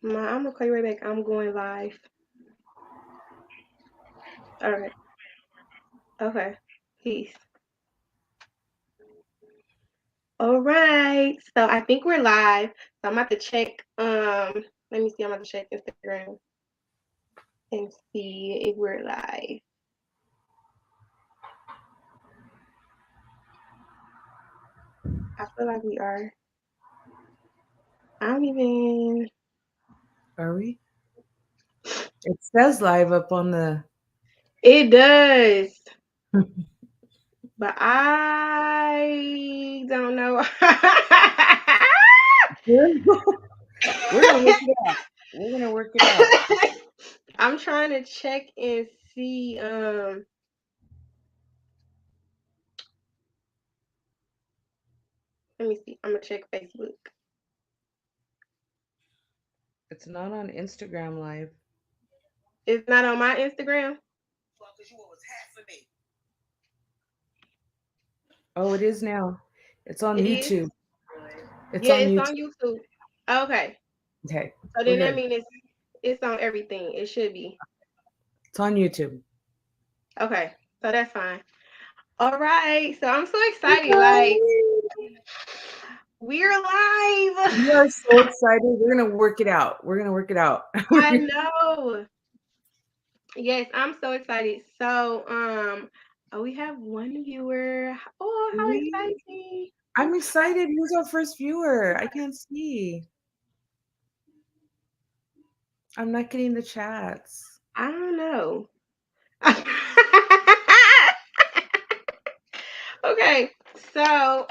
I'm gonna call you right back. I'm going live. All right. Okay. Peace. All right. So I think we're live. So I'm about to check. Let me see. I'm about to check Instagram and see if we're live. I feel like we are. I don't even. Are we? It says live up on the. It does, but I don't know. We're gonna work it out. We're gonna work it out. I'm trying to check and see. Let me see. I'm gonna check Facebook. It's not on Instagram live. It's not on my Instagram. Oh, it is now. It's on It is. YouTube. It's Yeah, on it's YouTube. on YouTube. Okay. Okay, So we're then that good. means it's on everything. It should be. It's on YouTube. Okay. So that's fine. All right. So I'm so excited. Like we're live. We are so excited. We're gonna work it out. We're gonna work it out. I know. Yes, I'm so excited. So, we have one viewer. Oh, how We, exciting! I'm excited. Who's our first viewer? I can't see. I'm not getting the chats. I don't know. Okay, so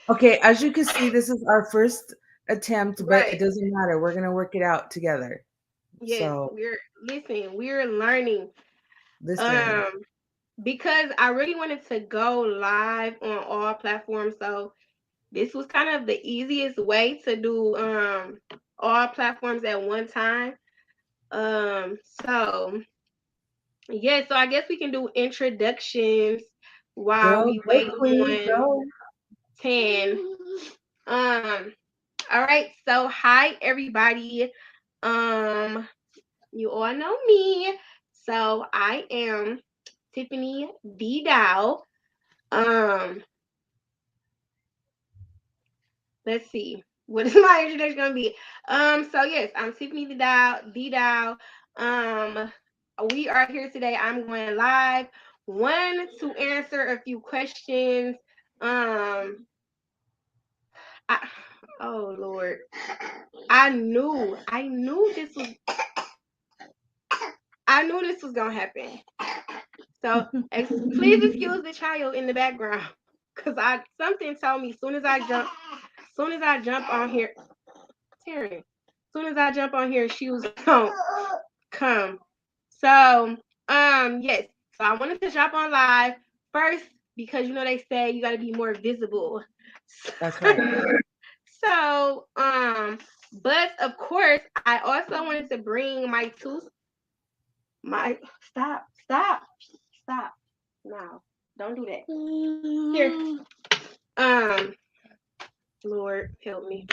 Okay, as you can see, this is our first attempt, but it right. doesn't matter. We're gonna work it out together. Yes, So we're learning. listen, Um, because I really wanted to go live on all platforms, so this was kind of the easiest way to do all platforms at one time. So yeah, so I guess we can do introductions while girl, we go wait queen, on go. 10. All right, so hi everybody. Um, you all know me. So I am Tiffany D. Dow. Um, let's see. What is my introduction gonna be? So yes, I'm Tiffany D. Dow. Um, we are here today. I'm going live. One, to answer a few questions. Um, I, oh Lord, I knew this was gonna happen. So please excuse the child in the background, cause I something told me soon as I jump on here, Terry, soon as I jump on here, she was gonna come. So yes, so I wanted to jump on live first because you know they say you got to be more visible. That's right. So, but of course, I also wanted to bring my stop. No, don't do that. Here, um, Lord help me.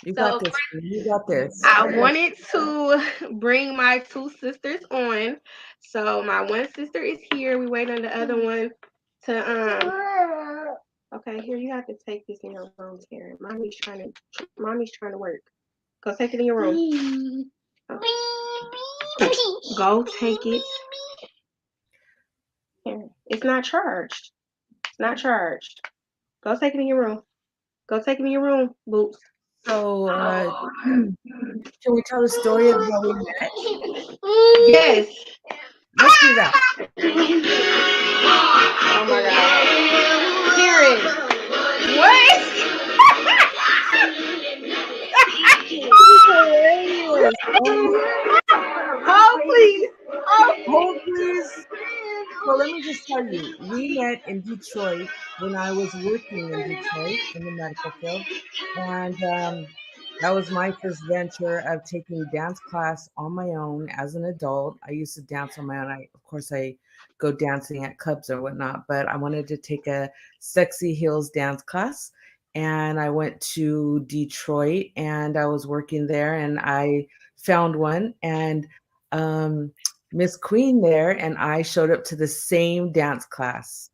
You So got of this. course, Queen. You got this. I wanted to bring my two sisters on. So my one sister is here. We wait on the other one to. Okay, here you have to take this in your room, Karen. Mommy's trying to work. Go take it in your room. Okay. Go take it. Here. It's not charged. It's not charged. Go take it in your room. Go take it in your room, Boots. So, can we tell the story of how we met? Yes. Let's do that. Oh my god. Karen. What? This is hilarious. Oh my. Oh please. Oh, please. So let me just tell you, we met in Detroit when I was working in Detroit in the medical field. And that was my first venture of taking dance class on my own as an adult. I used to dance on my own. Of course, I go dancing at clubs or whatnot, but I wanted to take a sexy heels dance class. and I went to Detroit, and I was working there, and I found one, and um, Miss Queen there and I showed up to the same dance class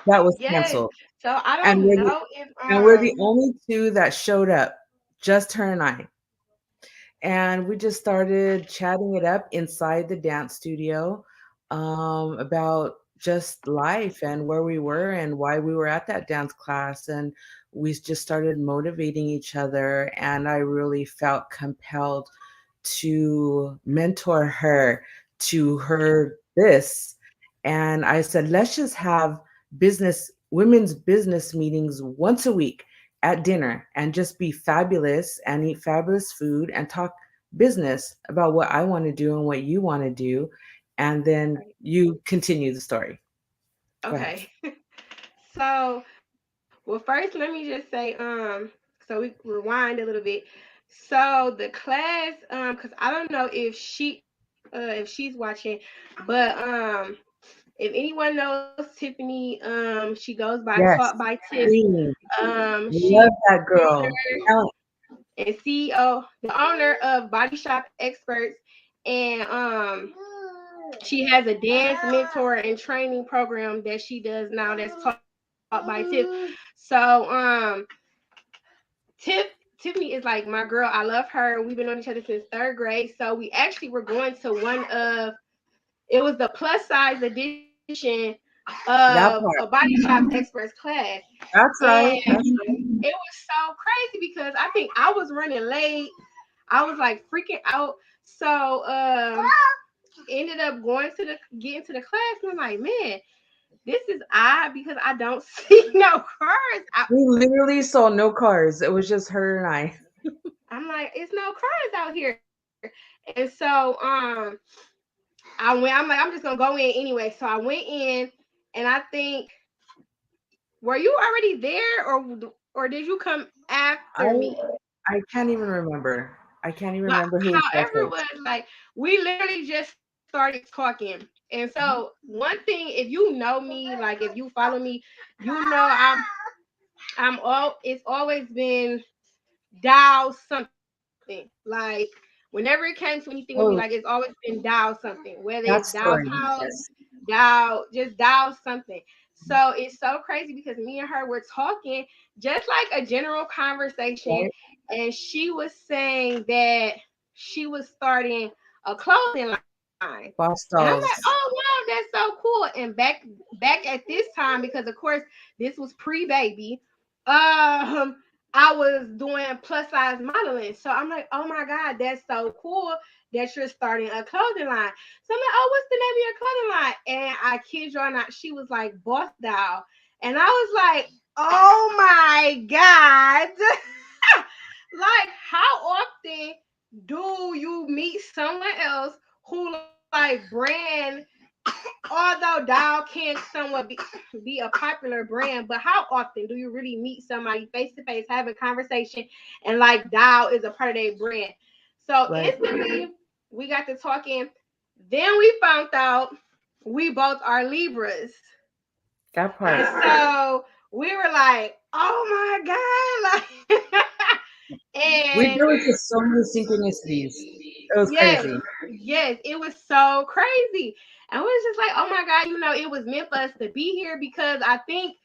that was Yes. canceled, So I and don't know if we're the only two that showed up, just her and I. And we just started chatting it up inside the dance studio, about just life and where we were and why we were at that dance class. And we just started motivating each other. And I really felt compelled to mentor her to her this. And I said, let's just have women's business meetings once a week at dinner and just be fabulous and eat fabulous food and talk business about what I want to do and what you want to do. And then you continue the story. Go ahead. okay. So, well, first let me just say, so we rewind a little bit. So the class, cause I don't know if she's watching, but if anyone knows Tiffany, she goes by Taught by Yes. Tiff. Queen. She's Love the that girl. founder Talent. and CEO, the owner of Body Shop Experts, and she has a dance mentor and training program that she does now that's taught by Tiff. So Tiff Tiffany is like my girl. I love her. We've been on each other since third grade. So we actually were going to one of it was the plus size edition of That a part. body shop experts class. That's And right. That's right. it was so crazy because I think I was running late. I was like freaking out. So ended up going to the getting to the class and I'm like, man, this is odd because I don't see no cars. We literally saw no cars. It was just her and I. I'm like, it's no cars out here. And so I went, I'm like, I'm just gonna go in anyway. So I went in and I think were you already there or did you come I after me? I can't even remember. I can't even But remember who saw however it first. was, like we literally just started talking. And so one thing, if you know me, like if you follow me, you know I'm all it's always been dial something. Like whenever it came to anything with me, like it's Oh, always been dial something, whether it's that dial story. pause, Yes. just dial something. So it's so crazy because me and her were talking just like a general conversation, Right? and she was saying that she was starting a clothing line. And I'm like, oh Bostos. wow, that's so cool. And back at this time, because of course this was pre-baby, I was doing plus size modeling. So I'm like, oh my God, that's so cool that you're starting a clothing line. So I'm like, oh, what's the name of your clothing line? And I kid you not, she was like, Boss Doll. And I was like, oh my God. Like, how often do you meet someone else who like brand, although Dow can somewhat be a popular brand, but how often do you really meet somebody face to face, having conversation, and like Dow is a part of their brand? So Right. instantly we got to talking. Then we found out we both are Libras. That And part. so we were like, oh my God. Like and There was just so many synchronicities. It was yes, crazy. yes, it was so crazy. And we was just like, oh my God, it was meant for us to be here because I think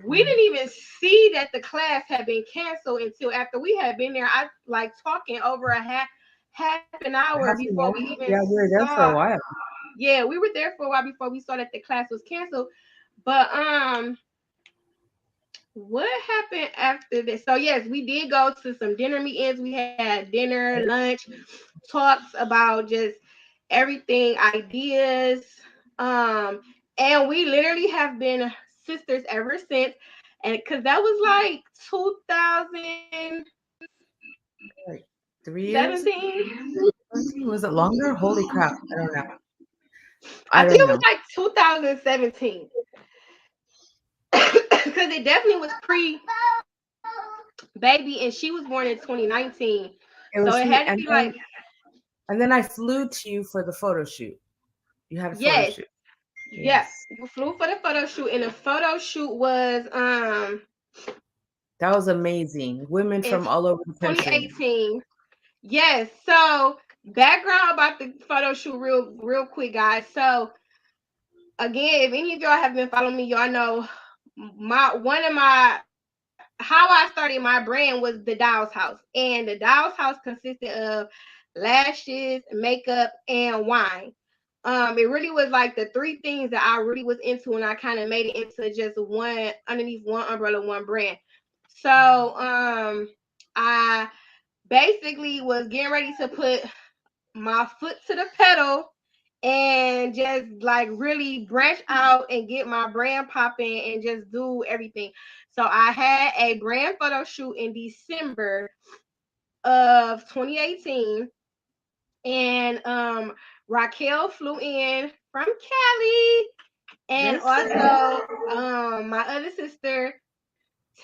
we Mm. didn't even see that the class had been canceled until after we had been there. I like talking over a half an hour Half before an we hour. even Yeah, we were there for saw. a while. Yeah, we were there for a while before we saw that the class was canceled. But what happened after this? So yes, we did go to some dinner meetings. We had dinner, lunch, talks about just everything, ideas. Um, and we literally have been sisters ever since. And because that was like 2017. Like 3 years? Was it longer? Holy crap. I don't know. I I think don't it was know. like 2017 because it definitely was pre baby, and she was born in 2019. It So was it three, had to be like, and then I flew to you for the photo shoot. You had a photo yes, shoot. yeah. Yes. We flew for the photo shoot, and the photo shoot was That was amazing. Women in from all over the country. 2018. Yes. So background about the photo shoot, real quick, guys. So again, if any of y'all have been following me, y'all know my one of my how I started my brand was the Doll's House, and the Doll's House consisted of lashes, makeup, and wine. It really was like the three things that I really was into, and I kind of made it into just one underneath one umbrella, one brand. So I basically was getting ready to put my foot to the pedal and just like really branch out and get my brand popping and just do everything. So I had a brand photo shoot in December of 2018, and Raquel flew in from Cali, and Yes. also my other sister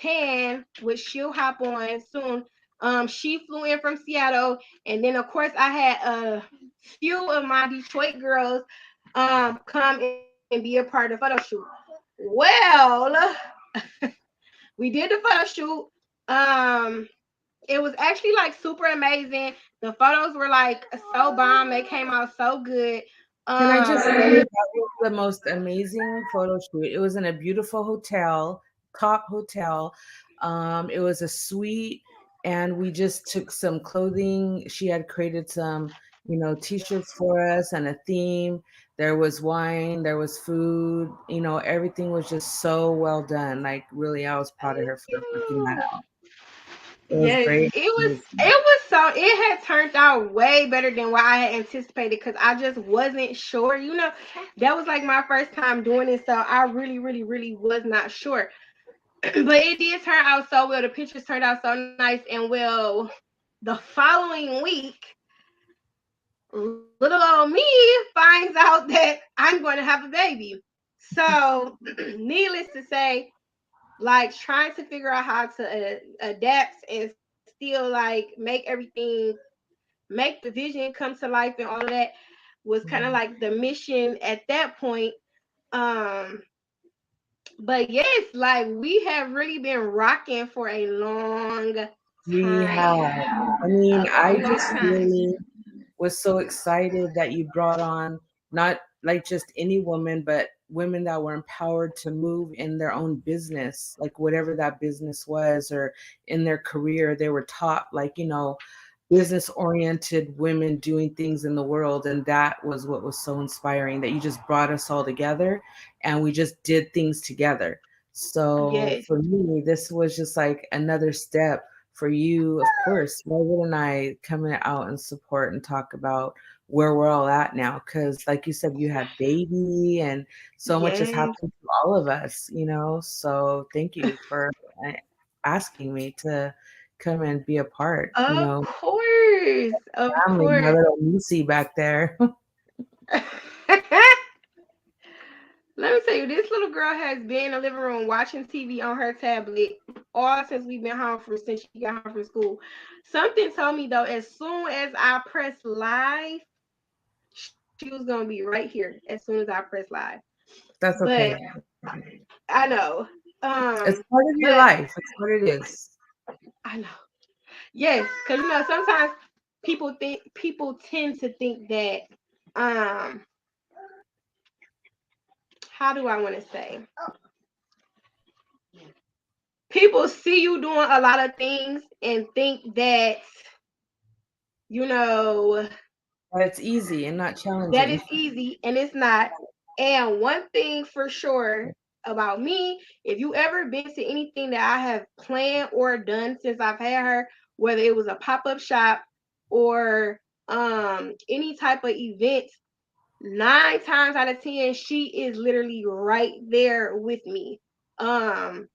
Tan, which she'll hop on soon. She flew in from Seattle, and then of course I had a few of my Detroit girls come and be a part of the photo shoot. Well, we did the photo shoot. Um, it was actually like super amazing. The photos were like so bomb. They came out so good. Can I just say Um, that was the most amazing photo shoot? It was in a beautiful hotel, top hotel. It was a suite, and we just took some clothing. She had created some, t-shirts for us and a theme. There was wine, there was food, everything was just so well done. Like really, I was proud of her thank for putting that you. out. It was Yes, very amazing. it had turned out way better than what I had anticipated because I just wasn't sure. That was like my first time doing it, so I really was not sure. But it did turn out so well. The pictures turned out so nice, and well, the following week, little old me finds out that I'm going to have a baby. So, needless to say, like trying to figure out how to adapt and still like make everything, make the vision come to life and all of that was kind of like the mission at that point. Um, but yes, like we have really been rocking for a long We have. time, I mean, a I long just time. really was so excited that you brought on not like just any woman, but women that were empowered to move in their own business, like whatever that business was, or in their career. They were taught, like, business oriented women doing things in the world. And that was what was so inspiring, that you just brought us all together and we just did things together. So Yes, for me, this was just like another step for you. Of course, Margaret and I coming out and support and talk about where we're all at now. Cause like you said, you had baby and so much has yes, happened to all of us. So thank you for uh, asking me to come and be a part, of course, of family, my course. little niecey back there. Let me tell you, this little girl has been in the living room watching TV on her tablet all since she got home from school. Something told me though, as soon as I press live, she was gonna be right here as soon as I press live. That's But okay. I know, It's part of your but life. It's what it is. I know, yes, because sometimes people tend to think that, um, how do I want to say? People see you doing a lot of things and think that you know But it's easy and not that challenging. is easy, and it's not. And one thing for sure about me, if you ever been to anything that I have planned or done since I've had her, whether it was a pop-up shop or any type of event, 9 times out of 10 she is literally right there with me. um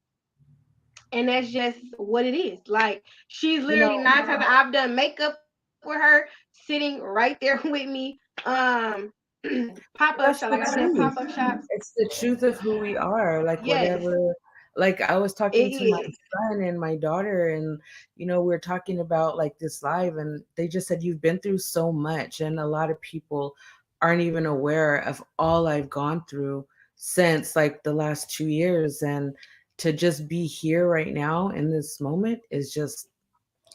and that's just what it is. Like she's You literally know, 9 times I've done makeup with her, sitting right there with me. Pop up shop, that's like the I said, pop truth. up shops. It's the truth of who we are. Like Yes, whatever. Like I was it talking to my is. son and my daughter, and we were talking about like this live, and they just said you've been through so much, and a lot of people aren't even aware of all I've gone through since like the last 2 years. And to just be here right now in this moment is just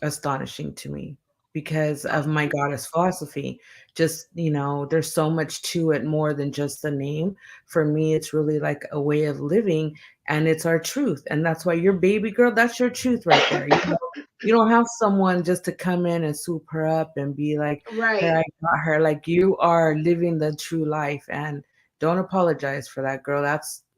astonishing to me because of my goddess philosophy. Just, there's so much to it more than just the name. For me, it's really like a way of living, and it's our truth. And that's why your baby girl, that's your truth right there. You don't have someone just to come in and swoop her up and be like, here, Right. I got her. Like, you are living the true life, and don't apologize for that, girl.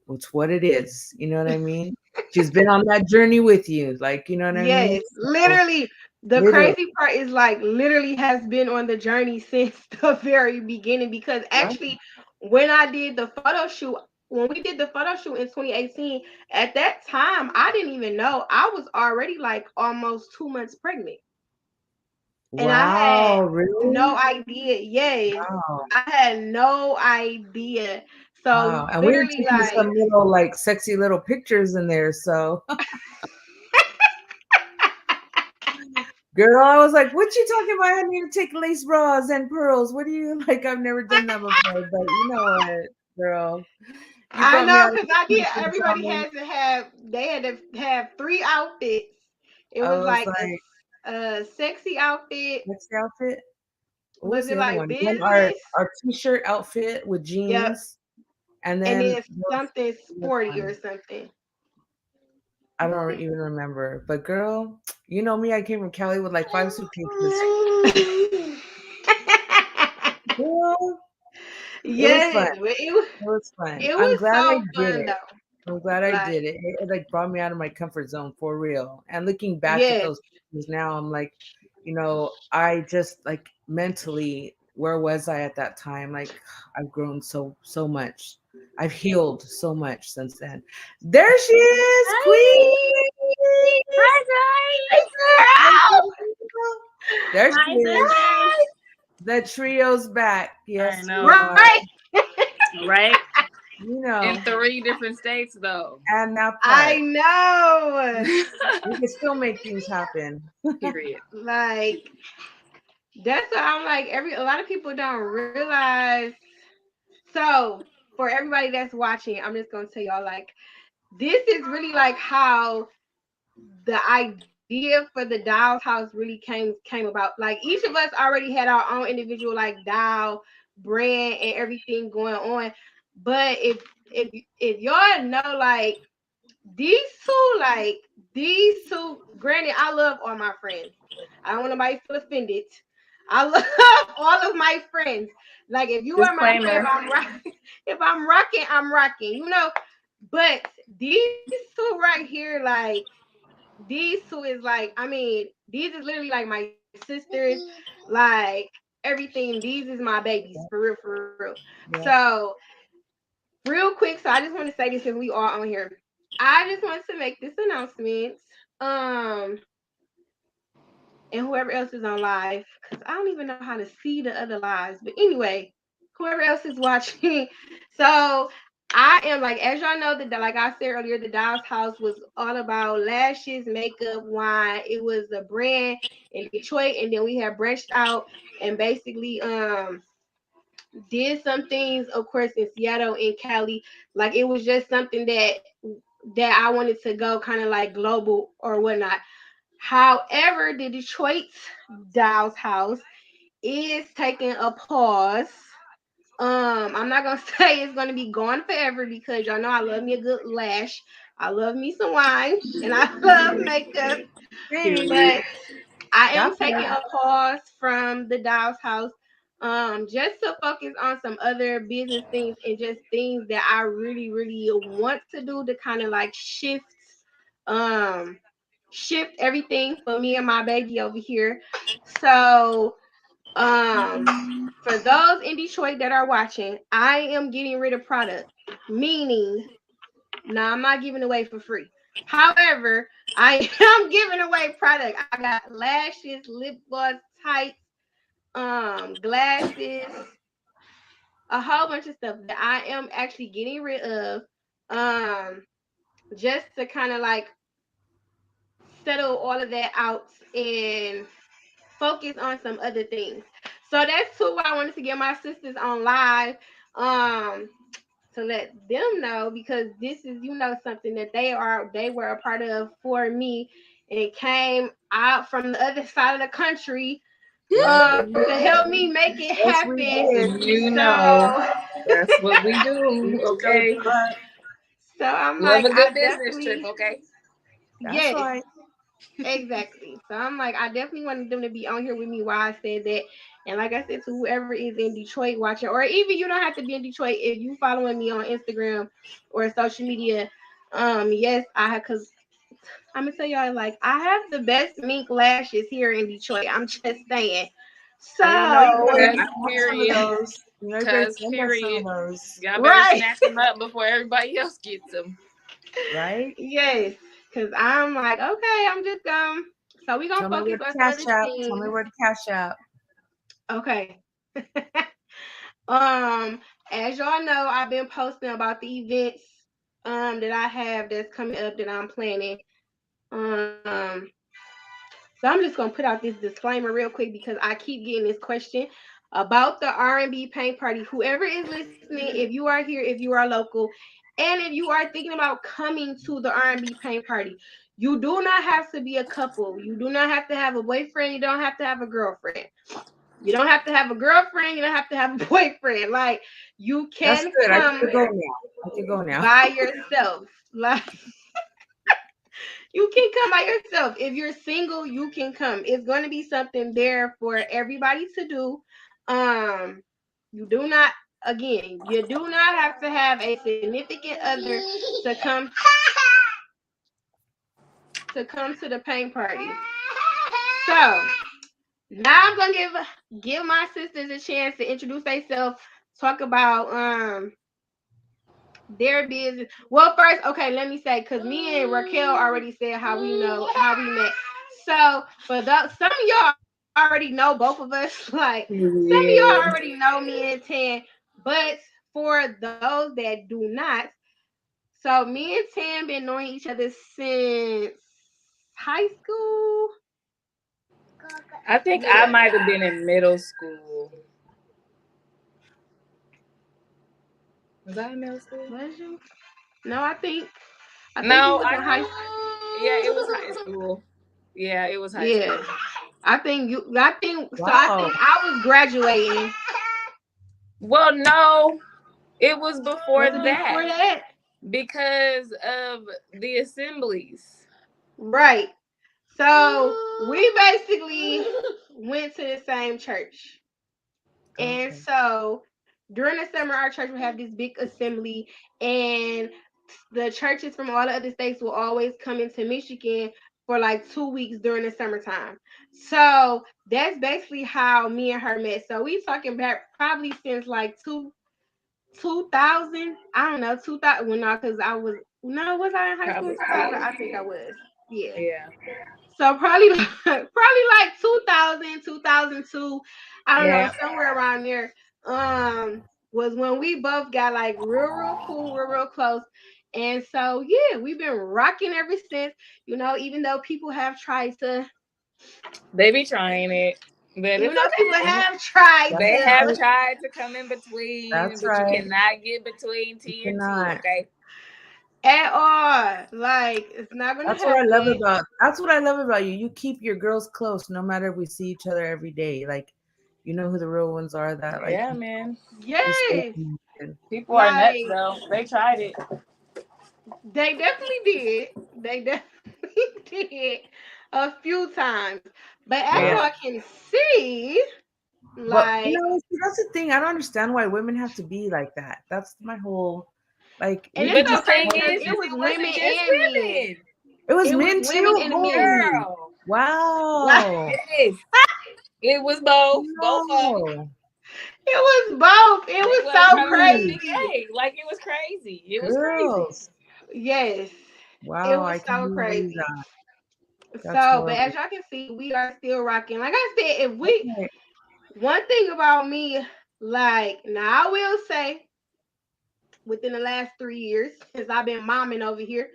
It's what it is. You know what I mean? She's been on that journey with you. Like, you know what I mean? Yes, So, literally. The literally. crazy part is like literally has been on the journey since the very beginning because Yeah. actually when I did the photo shoot, when we did the photo shoot in 2018, at that time I didn't even know I was already like almost 2 months pregnant. And I had Wow, no really? idea. Yes. Wow. I had no idea. So Wow. And we were literally taking like some little like sexy little pictures in there. So girl, I was like, what you talking about? I need to take lace bras and pearls. What do you like? I've never done that before, but you know what, girl? You I brought me know out of because my I did. comfort Everybody zone. had to have. They had to have 3 outfits. It I was was like like, a sexy outfit. what's the outfit? What Was was it the other like one? Then our business? our t-shirt outfit with Yep. jeans, and And then then something what's sporty or one? something. I don't even remember. But girl, you know me, I came from Cali with like 5 suitcases. Girl, it was fun. Yes, but It was fun. it I'm was glad I so did fun it. though. I'm glad I Like did it. It like brought me out of my comfort zone for real. And looking back at yes, those pictures now, I'm like, I just like mentally, where was I at that time? Like, I've grown so much. I've healed so much since then. There she is, Queen. Hi. Hi girl. There she Hi is. guys. The trio's back. I Yes, we know. are. Right. Right? You In know, 3 different states though. and that I part. know. We can still make things happen. Period. Like that's what I'm like. A lot of people don't realize. So for everybody that's watching, I'm just gonna tell y'all like this is really like how the idea for the Doll's House really came about. Like each of us already had our own individual like doll brand and everything going on. But if y'all know like these two, granted, I love all my friends. I don't want nobody to feel offended. I love all of my friends. Like if you are my friend, Disclaimer. if I'm rocking, I'm rocking, you know. But these two right here, like these two is like, I mean, these is literally like my sisters, like everything. These is my babies Yeah, for real. yeah. So real quick, so I just want to say this since we are on here. I just want to make this announcement. Um, and whoever else is on live, because I don't even know how to see the other lives. But anyway, whoever else is watching. So I am like, as y'all know, that like I said earlier, the Doll's House was all about lashes, makeup, wine. It was a brand in Detroit, and then we had branched out and basically did some things, of course, in Seattle and Cali. Like it was just something that I wanted to go kind of like global or whatnot. However, the Detroit Doll's House is taking a pause. I'm not gonna say it's gonna be gone forever because y'all know I love me a good lash. I love me some wine and I love makeup. Same. Period. But I That am taking part. a pause from the Doll's House, just to focus on some other business things and just things that I really want to do to kind of like um, shift everything for me and my baby over here. So, for those in Detroit that are watching, I am getting rid of product, meaning, now I'm not giving away for free. However, I am giving away product. I got lashes, lip gloss, tights, glasses, a whole bunch of stuff that I am actually getting rid of. Um, just to kind of like settle all of that out and focus on some other things. So that's too why I wanted to get my sisters on live. Um, to let them know because this is, something that they were a part of for me and came out from the other side of the country Yes, to help me make it yes, we happen. did. You know, So that's what we We do. showed Okay. butt. so I'm Love like, a good I business trip. definitely, Okay. That's yes, right. exactly. So I'm like, I definitely wanted them to be on here with me while I said that. And like I said, to whoever is in Detroit watching, or even you don't have to be in Detroit if you following me on Instagram or social media. Yes, because I'm gonna tell y'all, like, I have the best mink lashes here in Detroit. I'm just saying. Well, you know, you're So gonna Cause need to have some of period. those. You know, you better Cause send us some of period. those, Y'all better right, snatch them up before everybody else gets them. right? yes, because I'm like, okay, I'm just So we gonna Tell me focus where the on some cash other app. Tell me things. where the cash app. Okay. Um, as y'all know, I've been posting about the events that I have that's coming up that I'm planning. Um, so I'm just gonna put out this disclaimer real quick because I keep getting this question about the R&B paint party. Whoever is listening, if you are here, if you are local, and if you are thinking about coming to the R&B paint party, you do not have to be a couple. You do not have to have a boyfriend. You don't have to have a girlfriend. You don't have to have a girlfriend. You don't have to have a boyfriend. Like you That's can good. I come can go now. I can go now. by yourself. Like you can come by yourself. If you're single, you can come. It's going to be something there for everybody to do. Um, you do not, again, you do not have to have a significant other to come to the paint party. So now I'm gonna give my sisters a chance to introduce themselves, talk about their business. Well, first, okay, let me say, because me and Raquel already said how we met. So for those, some of y'all already know both of us. Like some of y'all Yeah. already know me and Tan, but for those that do not, so me and Tan been knowing each other since high school. I think I Yeah. might have been in middle school. Was I in middle school? Was you? No, I think you No, was I in high think school. yeah, it was high school. Yeah, it was high school. Yeah. I think Wow. I was graduating. Well, no, it was Was before it before that that? because of the assemblies. Right. So we basically went to the same church. And Okay. so during the summer, our church would have this big assembly, and the churches from all the other states will always come into Michigan for like 2 weeks during the summertime. So that's basically how me and her met. So we talking back probably since like 2000. I don't know, 2000. Well, no, because I was, no, was I in high school in 2000? Probably. I think I was. Yeah. Yeah. So probably probably like 2000, 2002. I don't know, Yeah. somewhere around there. Was when we both got like real cool, real close. And so yeah, we've been rocking ever since. Even though people have tried to, They be trying it, but even it's though people okay. Yep, have tried that's They have to right. tried to come in between, That's but you right. cannot get between You T and T, cannot. okay? at all, like it's not gonna That's what I love happen. about. That's what I love about you. You keep your girls close, no matter if we see each other every day. Like, you know who the real ones are. That like Yeah, man. you stay Yes, connected. People are nuts like though. They tried it. they definitely did. They definitely did a few times. But as Wow. Yeah. y'all can see, But like, see, that's the thing. I don't understand why women have to be like that. That's my whole. Like, and we it's can But the just. okay thing because is it was it women wasn't just and men. women. It was It was men women too. and men. Holy. Girl. Like Wow. Yes. It was both. Both of them. Wow. it was both. It They was was so trying to make a Holy big crazy. A. Like it was crazy. It was crazy. girls. Yes, it Wow. was I can't so believe crazy. that. That's So, but horrible. as y'all can see, we are still rocking. Like I said, if we Okay. one thing about me, like now I will say, within the last 3 years, since I've been momming over here,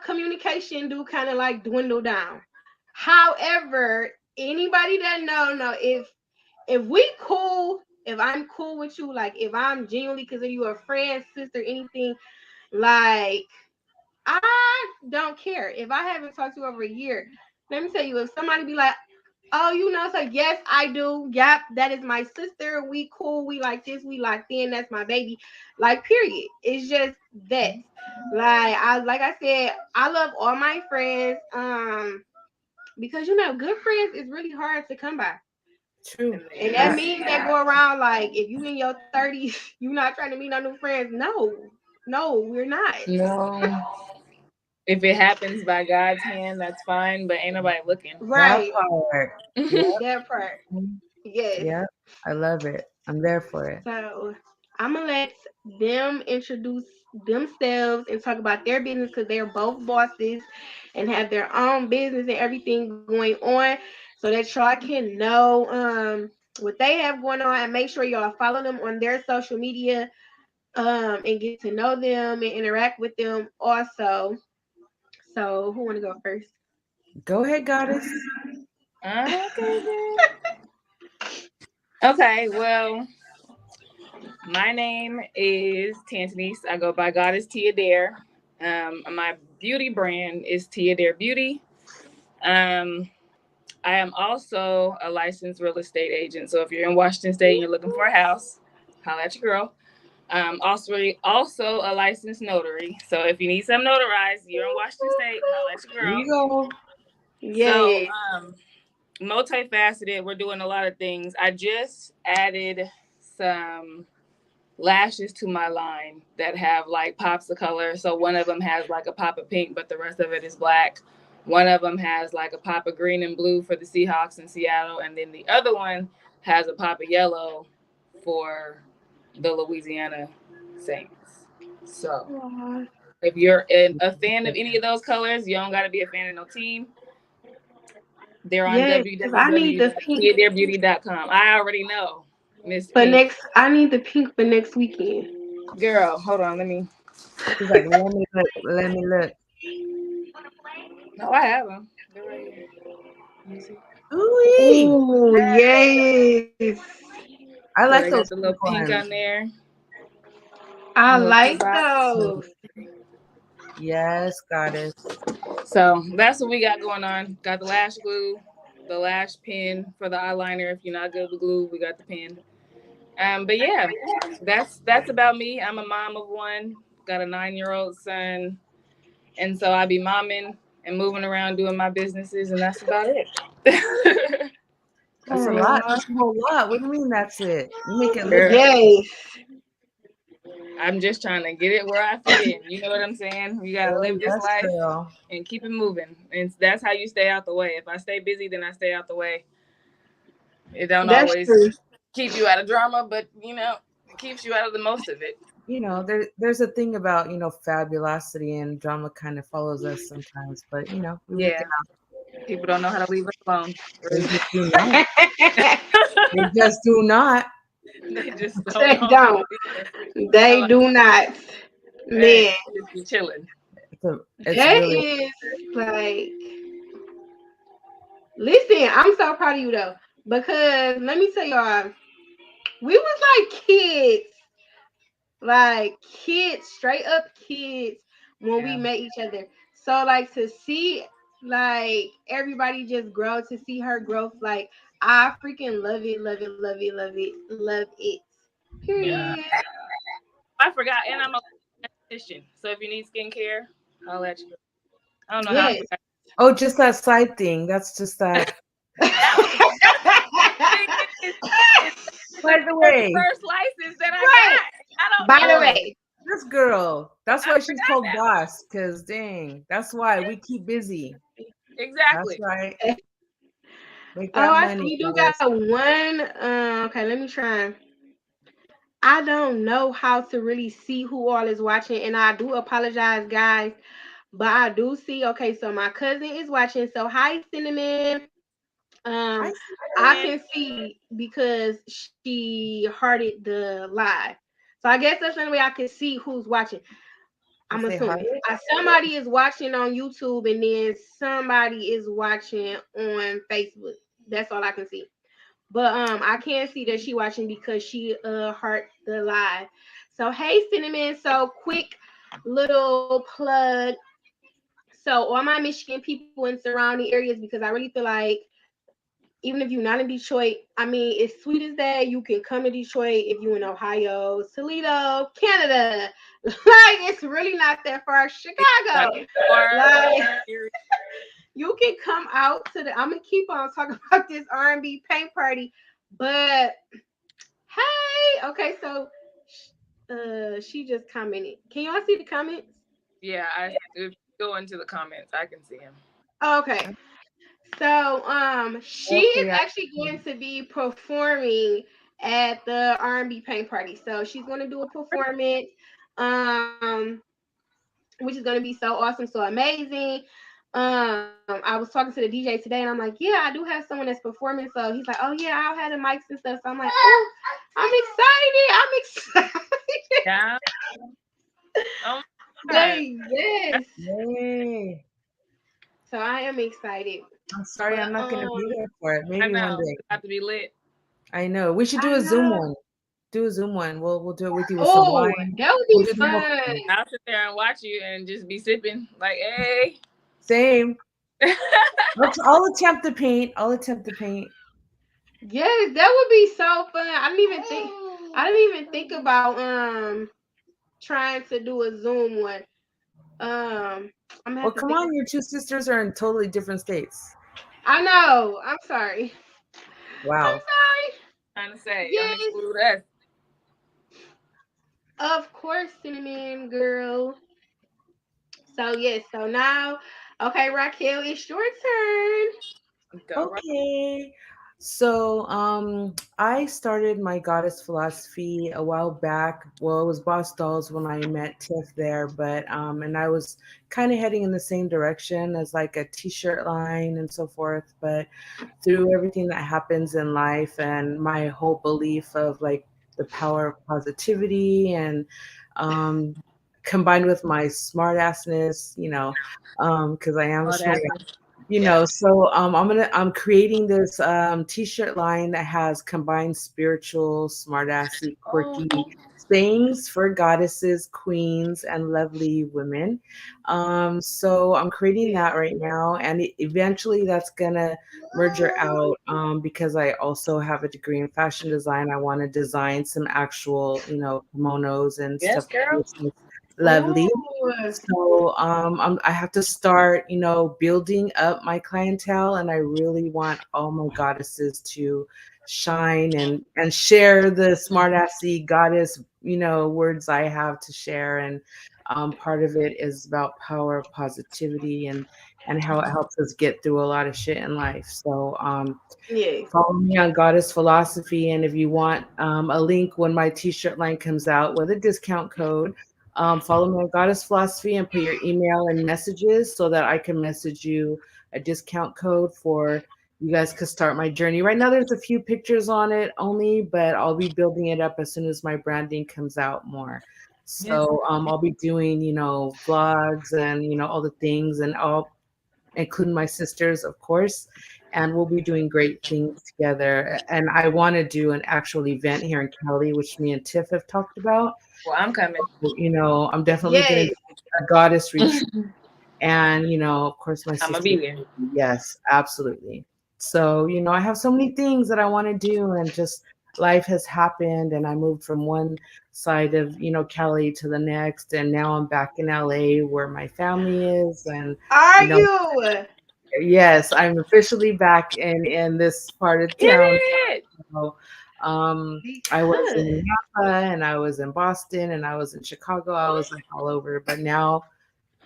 communication do kind of like dwindle down. However, anybody that know if we cool, if I'm cool with you, like if I'm genuinely consider you a friend, sister, anything, like I don't care if I haven't talked to you over a year. Let me tell you, if somebody be like, "Oh, so yes, I do. Yep, that is my sister. We cool. We like this. We like then. That's my baby." Like, period. It's just that. Like I said, I love all my friends. Because good friends is really hard to come by. True. And they And that not. means that go around like if you in your 30s, you not trying to meet no new friends. No, no, we're not. No. If it happens by God's hand, that's fine, but ain't nobody looking. That Right. part. Yep. That part. Yes. Yep. I love it. I'm there for it. So I'm gonna let them introduce themselves and talk about their business because they're both bosses and have their own business and everything going on, so that y'all can know what they have going on and make sure y'all follow them on their social media and get to know them and interact with them also. So who want to go first? Go ahead, goddess. Okay, then. Okay, well, my name is Tantanese. I go by Goddess Tia Dare. My beauty brand is Tia Dare Beauty. Um, I am also a licensed real estate agent. So if you're in Washington State and you're looking for a house, holla at your girl. Also a licensed notary. So if you need something notarized, you're in Washington State, holla at your Here girl. you go. So Yay. multifaceted. We're doing a lot of things. I just added some lashes to my line that have like pops of color. So one of them has like a pop of pink, but the rest of it is black. One of them has like a pop of green and blue for the Seahawks in Seattle, and then the other one has a pop of yellow for the Louisiana Saints. So Aw. if you're a fan of any of those colors, you don't got to be a fan of no team. They're on Yes, because I need the pink www.kiadearbeauty.com. I already know, Miss for Pink. next. I need the pink for next weekend. Girl, hold on, let me. She's like, let me look. Let me look. No, I have them. They're right here. Let me see. Ooh, Oh yes, I So like they those got the little pink pink ones. on there. I Little pink like box. Mm. those. Yes, goddess. So that's what we got going on. Got the lash glue, the lash pin for the eyeliner. If you're not good with glue, we got the pin. But yeah, that's about me. I'm a mom of one. Got a 9-year-old son, and so I be momming and moving around doing my businesses, and that's about it. That's a lot. Aw, That's a whole lot. What do you mean that's it? You make it look Girl, yes, I'm just trying to get it where I fit in. You know what I'm saying? You gotta good. live this Yes, life girl. and keep it moving, and that's how you stay out the way. If I stay busy, then I stay out the way. It don't that's always true. keep you out of drama, but it keeps you out of the most of it. There's a thing about, fabulosity and drama kind of follows us sometimes, but we make Yeah, it out. people don't know how to leave us alone. They Rude. just do not. They just do not. They just don't They know how to don't. leave us They alone. do not. Hey, Man, just be chilling. It's that really is like. Listen, I'm so proud of you though, because let me tell y'all, we was like kids, straight up kids when we Yeah, met each other. So like to see like everybody just grow, to see her growth, like I freaking love it, love it, love it, love it, love it. yeah. Period. I forgot, and I'm a esthetician. So if you need skincare, I'll let you. I don't know how I Yes. forgot. Oh, just that side thing. That's just that. That's the thing is By the the very way, first license that I Right. got. I don't By know the girl, that. way, this girl. That's I why she's forgot called that. boss. Cause dang, that's why we keep busy. That's Exactly. right. Make oh, that I see money, you do guys. got one. Okay, let me try. I don't know how to really see who all is watching, and I do apologize, guys. But I do see. Okay, so my cousin is watching. So hi, Cinnamon. Hi, Um, I Cinnamon. can see because she hearted the live. So I guess that's the only way I can see who's watching. I'm If they hide assuming it, somebody is watching on YouTube, and then somebody is watching on Facebook. That's all I can see. But I can see that she watching because she heart the live. So hey Cinnamon, so quick little plug. So all my Michigan people in surrounding areas, because I really feel like even if you're not in Detroit, I mean, as sweet as that, you can come to Detroit if you're in Ohio, Toledo, Canada. Like, it's really not that far. Like Chicago. or Like, you can come out to the. I'm gonna keep on talking about this R&B paint party, but hey, okay, so she just commented. Can y'all see the comments? yeah, I if you go into the comments, I can see him. Okay. So she is Okay, actually going to be performing at the R&B paint party. So she's going to do a performance, um, which is going to be so awesome, so amazing. I was talking to the DJ today, and I'm like, yeah, I do have someone that's performing. So he's like, oh yeah, I'll have the mics and stuff. So I'm like, oh, I'm excited. I'm excited. Yeah. Oh my God. Dang, yes. yay. So I am excited. I'm sorry, But I'm not gonna be there for it. I Maybe one know. day. It's about to be lit. I know. We should do I a Zoom know. one. Do a Zoom one. We'll do it with you with some Oh, wine. that would We'll be do the whole fun. thing. I'll sit there and watch you and just be sipping. Like, hey. Same. I'll attempt to paint. I'll attempt to paint. Yes, that would be so fun. I didn't even think about trying to do a Zoom one. I'm gonna Well, have to come think on, about. your two sisters are in totally different states. I know. I'm sorry. I'm Wow. sorry. Trying to say, don't Yes, exclude us. of course, cinnamon girl. So yes, so now, okay, Raquel, it's your turn. Go right. Okay. So, I started my goddess philosophy a while back. Well, it was Boss Dolls when I met Tiff there, but and I was kind of heading in the same direction as like a t-shirt line and so forth. But through everything that happens in life and my whole belief of like the power of positivity and um combined with my smart assness, because I am a Oh, smart, that's yeah. so I'm creating this t-shirt line that has combined spiritual, smartassy, Oh, quirky sayings for goddesses, queens, and lovely women. So I'm creating Yes. that right now, and eventually that's gonna merger out, because I also have a degree in fashion design. I want to design some actual, kimonos and yes, stuff like girl. this. Lovely. Oh, So I have to start, building up my clientele, and I really want all my goddesses to shine and share the smartassy goddess, words I have to share. And part of it is about power of positivity and how it helps us get through a lot of shit in life. So yes. follow me on Goddess Philosophy. And if you want a link when my t-shirt line comes out with a discount code, follow me on Goddess Philosophy and put your email and messages so that I can message you a discount code for you guys could start my journey. Right now, there's a few pictures on it only, but I'll be building it up as soon as my branding comes out more. Yes. So I'll be doing, vlogs and, all the things, and I'll including my sisters, of course. And we'll be doing great things together. And I want to do an actual event here in Cali, which me and Tiff have talked about. Well, I'm coming. I'm definitely going to Yes. do a goddess retreat. And, of course, my I'm gonna sister. be there. Yes, absolutely. So, I have so many things that I want to do, and just life has happened. And I moved from one side of, Cali to the next. And now I'm back in LA where my family is. And, Are you know, you? yes, I'm officially back in this part of town. Period. So, I was Because. in Napa, and I was in Boston, and I was in Chicago. I was like all over, but now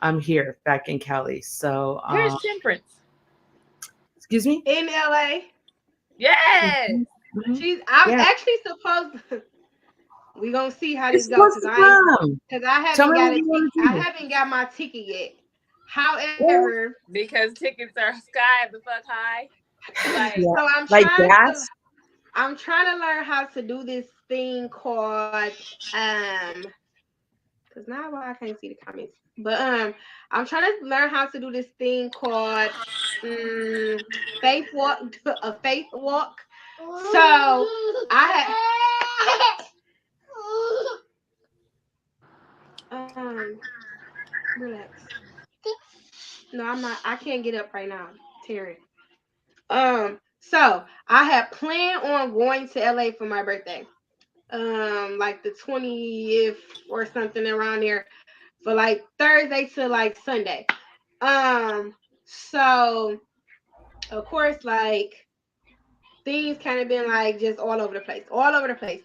I'm here back in Cali. So, Where's Temperance? excuse me. In LA. Yes. Mhm, mhm. I'm Yeah, actually supposed to, we gonna see how it's this go supposed because to I ain't come. because I Tell haven't me got what a you ticket. want to I do. haven't got my ticket yet. Yeah, However, Because tickets are sky the fuck high. Like, yeah, so like gas. I'm trying to learn how to do this thing called um because now I can't see the comments. But I'm trying to learn how to do this thing called um faith walk a faith walk. So I had relax. No, I'm not. I can't get up right now, Terry. So I had planned on going to LA for my birthday. Like the 20th or something around there for like Thursday to like Sunday. Um, so of course, like things kind of been like just all over the place, all over the place.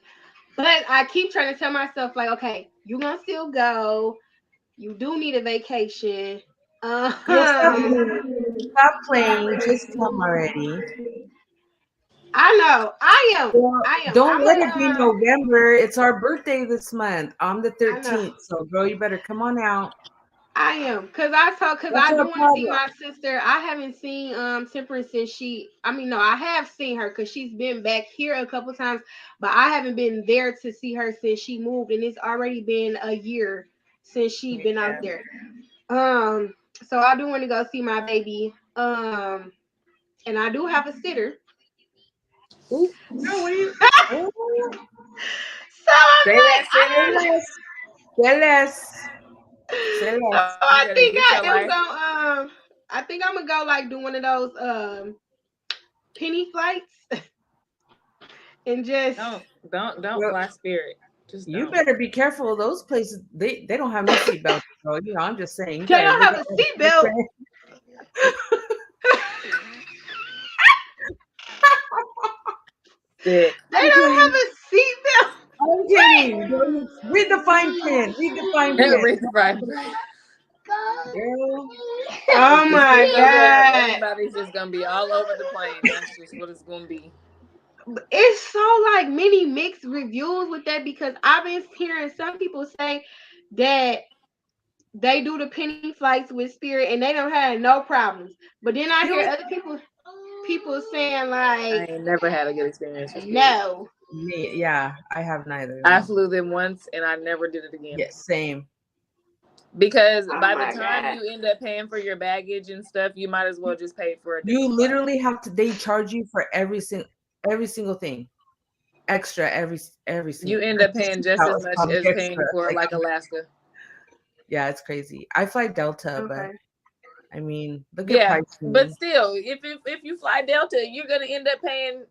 But I keep trying to tell myself like, okay, you gonna still go. You do need a vacation. Yeah, stop playing. Stop playing. Just come already. I know. I am. Well, I am. don't I'm let it be a November. It's our birthday this month. I'm the I know. 13th. So, girl, you better come on out. I am, cause What's I our do want to see problem? my sister. I haven't seen Temperance since she. I mean, no, I have seen her cause she's been back here a couple times, but I haven't been there to see her since she moved, and it's already been a year since she been out Yeah. there. Um, so I do want to go see my baby. And I do have a sitter. Ooh. No, what do you? Oh, So I'm Say that, like, say sinner. less. Say less. Say so less. You I better think get I your am life. going. I think I'm gonna go like do one of those penny flights and just Don't Well, fly Spirit. Just you don't. better be careful. Those places, they don't have no seatbelts, girl. I'm just saying. You they better don't look have out a for the seatbelt. person. Sick. They I'm don't have kidding. a seatbelt. I'm Wait. kidding. Read the fine print. Read the fine print. Read the Bible. Girl, Oh As my soon as I get up, god. everybody's just gonna be all over the plane. That's just what it's gonna be. It's so like many mixed reviews with that because I've been hearing some people say that they do the penny flights with Spirit and they don't have no problems. But then I you hear know other people saying I like ain't never had a good experience with Spirit. no. me? Yeah, I have neither. I No. flew them once and I never did it again. Yeah, same. Because Oh by the my time god. you end up paying for your baggage and stuff, you might as well just pay for a You different flight. literally have to. They charge you for every single thing extra. Every You single. end Like up the paying just as seatbelt much comes as extra. paying for Like like Alaska. yeah, it's crazy. I fly Delta, but Okay. I mean, look at Yeah, but pricing. still, if you fly Delta, you're gonna end up paying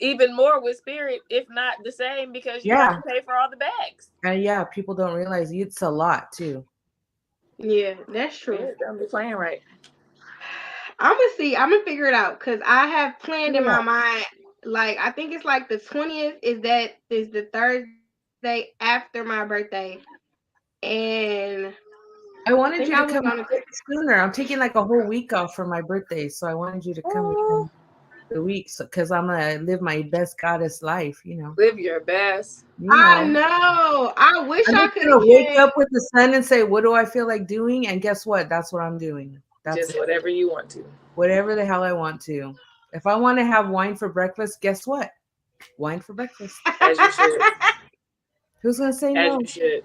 even more with Spirit, if not the same, because you have Yeah, to pay for all the bags. and yeah, people don't realize it's a lot too. Yeah, that's true. Spirit don't be playing right. I'm gonna see. I'm gonna figure it out because I have planned in Yeah. my mind. Like I think it's like the 20th is the Thursday after my birthday, and I I think I wanted was you to gonna. come sooner. I'm taking like a whole week off for my birthday, so I wanted you to come Oh, within the week, because I'm gonna live my best goddess life. live your best. You I know. know. I wish I'm I just could have gonna wake came. up with the sun and say, "What do I feel like doing?" And guess what? That's what I'm doing. That's Just it. whatever you want to, Whatever the hell I want to. If I want to have wine for breakfast, guess what? Wine for breakfast. as you should, Who's gonna say as no? you should.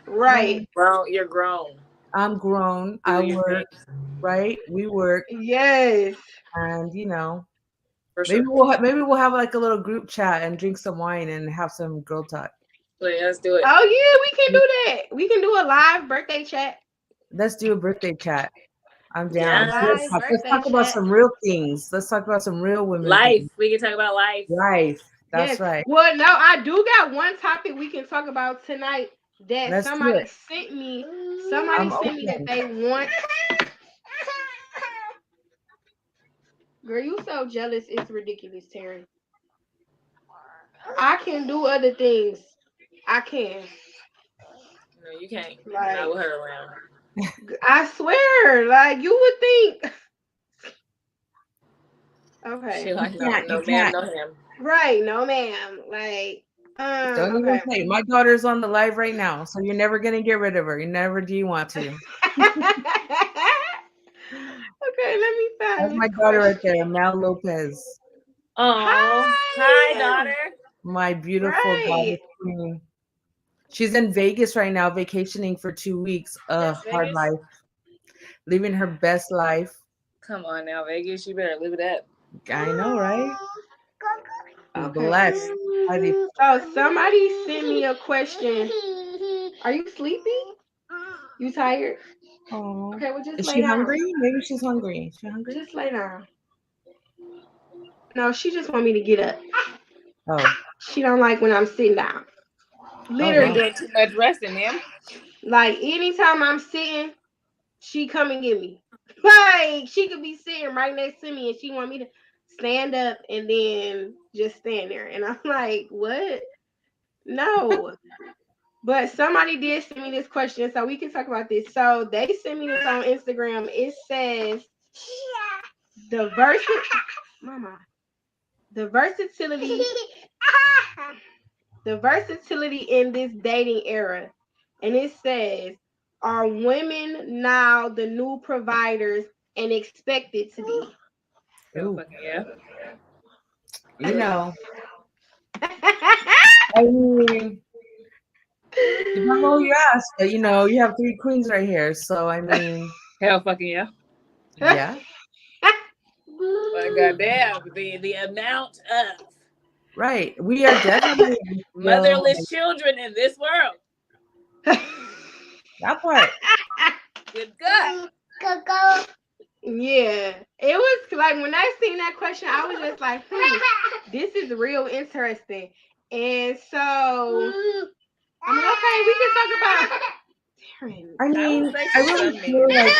Right. No. Grown, you're grown. I'm grown. Do I your thing work, right? We work, Yes. and for maybe sure. we'll have like a little group chat and drink some wine and have some girl talk. Let's do it. Oh yeah, we can do that. We can do a live birthday chat. Let's do a birthday chat. I'm A down. Yes. live Let's birthday talk about chat. some real things. Let's talk about some real women Life. things. We can talk about life. Life. That's Yes. right. Well, no, I do got one topic we can talk about tonight that Let's do somebody it. sent me. Somebody I'm sent me that open. they want. Girl, you so jealous. It's ridiculous, Terry. I can do other things. I can. No, you can't. Not Like, with her around. I swear. Like, you would think. She Okay. You like no, can't. You no, ma'am, can't. no, ham. Right. No, ma'am. Like, Don't even okay. play. My daughter's on the live right now, so you're never gonna get rid of her. You never do you want to. Okay, let me That's find my this daughter right question. there, Mal Lopez. Oh, hi, Hi. daughter. My beautiful Right. goddess queen. She's in Vegas right now, vacationing for 2 weeks. That's Hard Vegas. life, living her best life. Come on now, Vegas. You better live it up. I know, right? blessed, highly. So somebody sent me a question. Are you sleepy? You tired? Oh, Okay, well just is lay she down. hungry? Maybe she's hungry. Is she hungry? Just lay down. No, she just want me to get up. Oh, She don't like when I'm sitting down. oh You wow. Literally. doing too much resting, ma'am. Like anytime I'm sitting, she come and get me. Like she could be sitting right next to me and she want me to stand up and then just stand there. And I'm like, what? No. But somebody did send me this question, so we can talk about this. So they sent me this on Instagram. It says the mama, the versatility, the versatility in this dating era, and it says, are women now the new providers and expected to be? Hell Ooh, fucking yeah. you know, I mean, depends on who you ask, but you have three queens right here, so I mean, Hell fucking yeah. yeah, But goddamn, the amount of right. We are definitely still motherless children in this world. that part. Good God. Yeah, it was like when I seen that question, I was just like, this is real interesting. And so I'm like, okay, we can talk about Darren. I I would mean, say I to really some feel men, like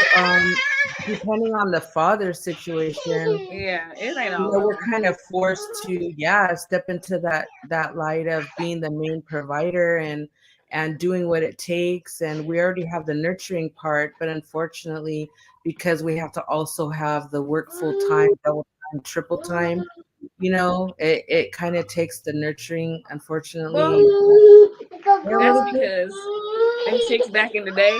depending on the father situation, yeah, it ain't all of we're them. kind of forced to step into that light of being the main provider and doing what it takes, and we already have the nurturing part, but unfortunately, because we have to also have the work full time, double time, triple time, it kind of takes the nurturing, Well, unfortunately, a that's little bit. because them chicks back in the day,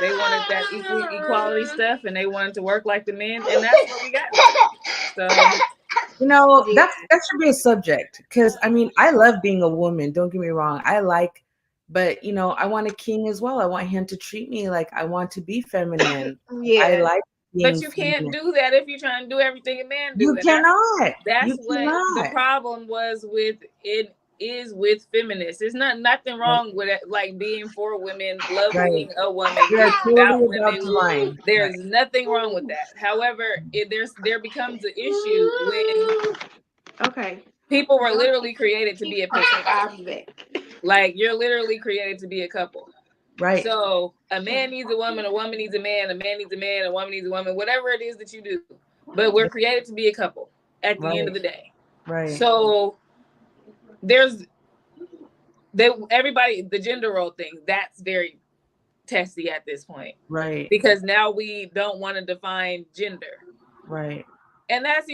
they wanted that equality stuff and they wanted to work like the men, and that's what we got now. So That should be a subject, because I mean, I love being a woman, don't get me wrong, but I want a king as well. I want him to treat me like I want to be feminine. I Yeah. like but being you can't feminine. do that if you're trying to do everything a man do, You and cannot. that's You what the cannot. problem was with it is with feminists. It's nothing wrong with it, like being for women, love Right. being a woman, We are being totally about about women. the line. There's nothing wrong with that. However, there becomes an issue when Okay. people were literally created to be a pickup. I'll be back. Like you're literally created to be a couple. Right. So a man needs a woman needs a man needs a man, a woman needs a woman, whatever it is that you do. But we're created to be a couple at the end of the day. Right. So everybody, the gender role thing, that's very testy at this point. Right. Because now we don't want to define gender. Right. And that's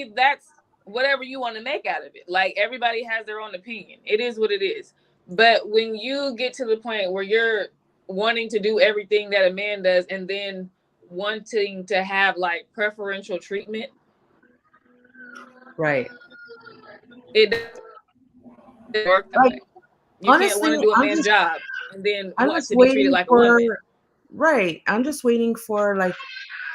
whatever you want to make out of it. Like everybody has their own opinion. It is what it is. But when you get to the point where you're wanting to do everything that a man does and then wanting to have like preferential treatment, Right. it doesn't work that way. You can't Honestly, want to do a I'm man's just job and then I'm want just to be treated waiting like a for woman. right. I'm just waiting for like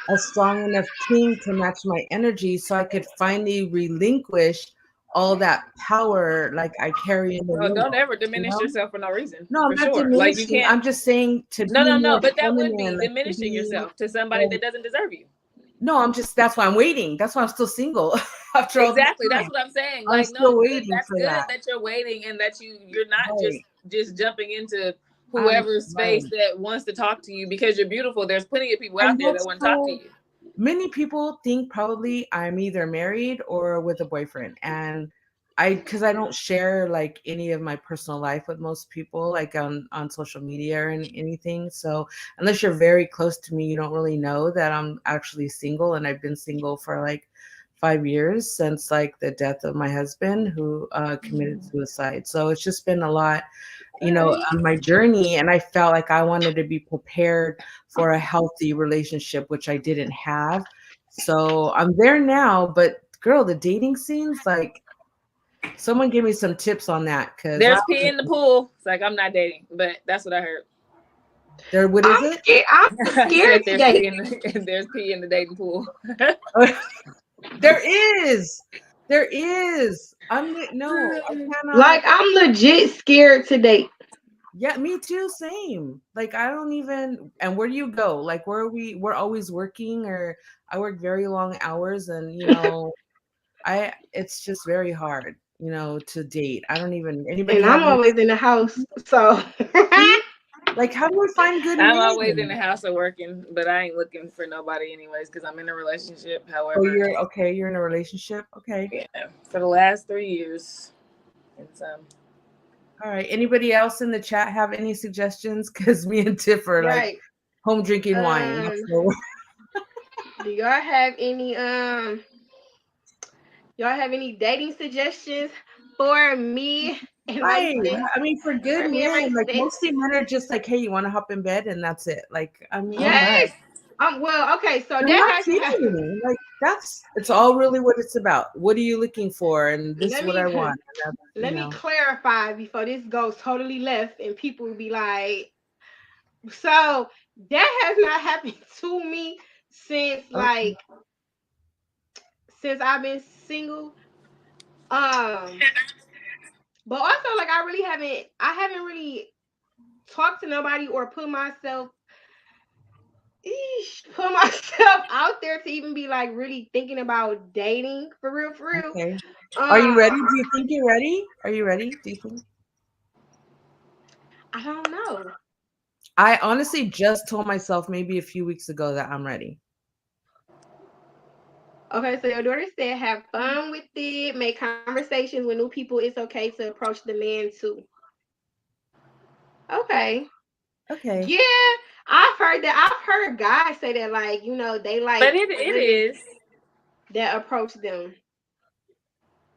a strong enough king to match my energy so I could finally relinquish all that power like I carry in the Well, woman. don't ever diminish yourself for no reason. No, I'm For not sure. Like you diminishing. can't. I'm just saying to be No. more But that would be feminine, like to diminishing be yourself to somebody like, that doesn't deserve you. no, that's why I'm waiting. That's why I'm still single after all this Exactly. time. That's what I'm saying. I'm Like, no, still good. waiting That's for good that. that you're waiting and that you're not Right. just jumping into I'm whoever's space right. that wants to talk to you because you're beautiful. There's plenty of people out And there that that's want to talk to you. many people think probably I'm either married or with a boyfriend, and because I don't share like any of my personal life with most people, like on social media or anything. So unless you're very close to me, you don't really know that I'm actually single, and I've been single for like 5 years since like the death of my husband, who committed suicide. So it's just been a lot, on my journey, and I felt like I wanted to be prepared for a healthy relationship, which I didn't have. So I'm there now, but girl, the dating scenes, like someone give me some tips on that, because There's pee in the pool. It's like I'm not dating, but that's what I heard. what is it? I'm I scared said there's today. there's pee in the dating pool. There is. There is. No, I cannot. Like I'm legit scared to date. Yeah, me too. Same. Like I don't even. And where do you go? Like where are we? We're always working, or I work very long hours, and I. It's just very hard, to date. I don't even. Anybody And have I'm any? always in the house. So See? Like, how do we find good I'm always in men? the house or working, but I ain't looking for nobody anyways because I'm in a relationship. Oh, However, you're okay. You're in a relationship. Okay. yeah, for the last 3 years, it's All right. Anybody else in the chat have any suggestions? Because me and Tiff are like right. home drinking wine. Um, So do y'all have any dating suggestions for me and my right. sis? I mean, for good For me and my men, like sis? mostly men are just like, hey, you want to hop in bed, and that's it. Like, I oh mean, my. Yes. Well, okay, so they're that not has to cheating happen. me. Like, it's all really what it's about. What are you looking for? And this is Let what me I want. And that's, let me clarify before this goes totally left and people will be like, so that has not happened to me since okay. since I've been single. Um, but also like I haven't really talked to nobody or put myself out there to even be like really thinking about dating for real, for real. Okay. Are you ready? Um, Do you think you're ready? Are you ready? Do you think? I don't know. I honestly just told myself maybe a few weeks ago that I'm ready. Okay, so your daughter said have fun with it, make conversations with new people. It's okay to approach the man too. Okay. Okay. Yeah, I've heard that. I've heard guys say that, like, they But like it women is. that approach them.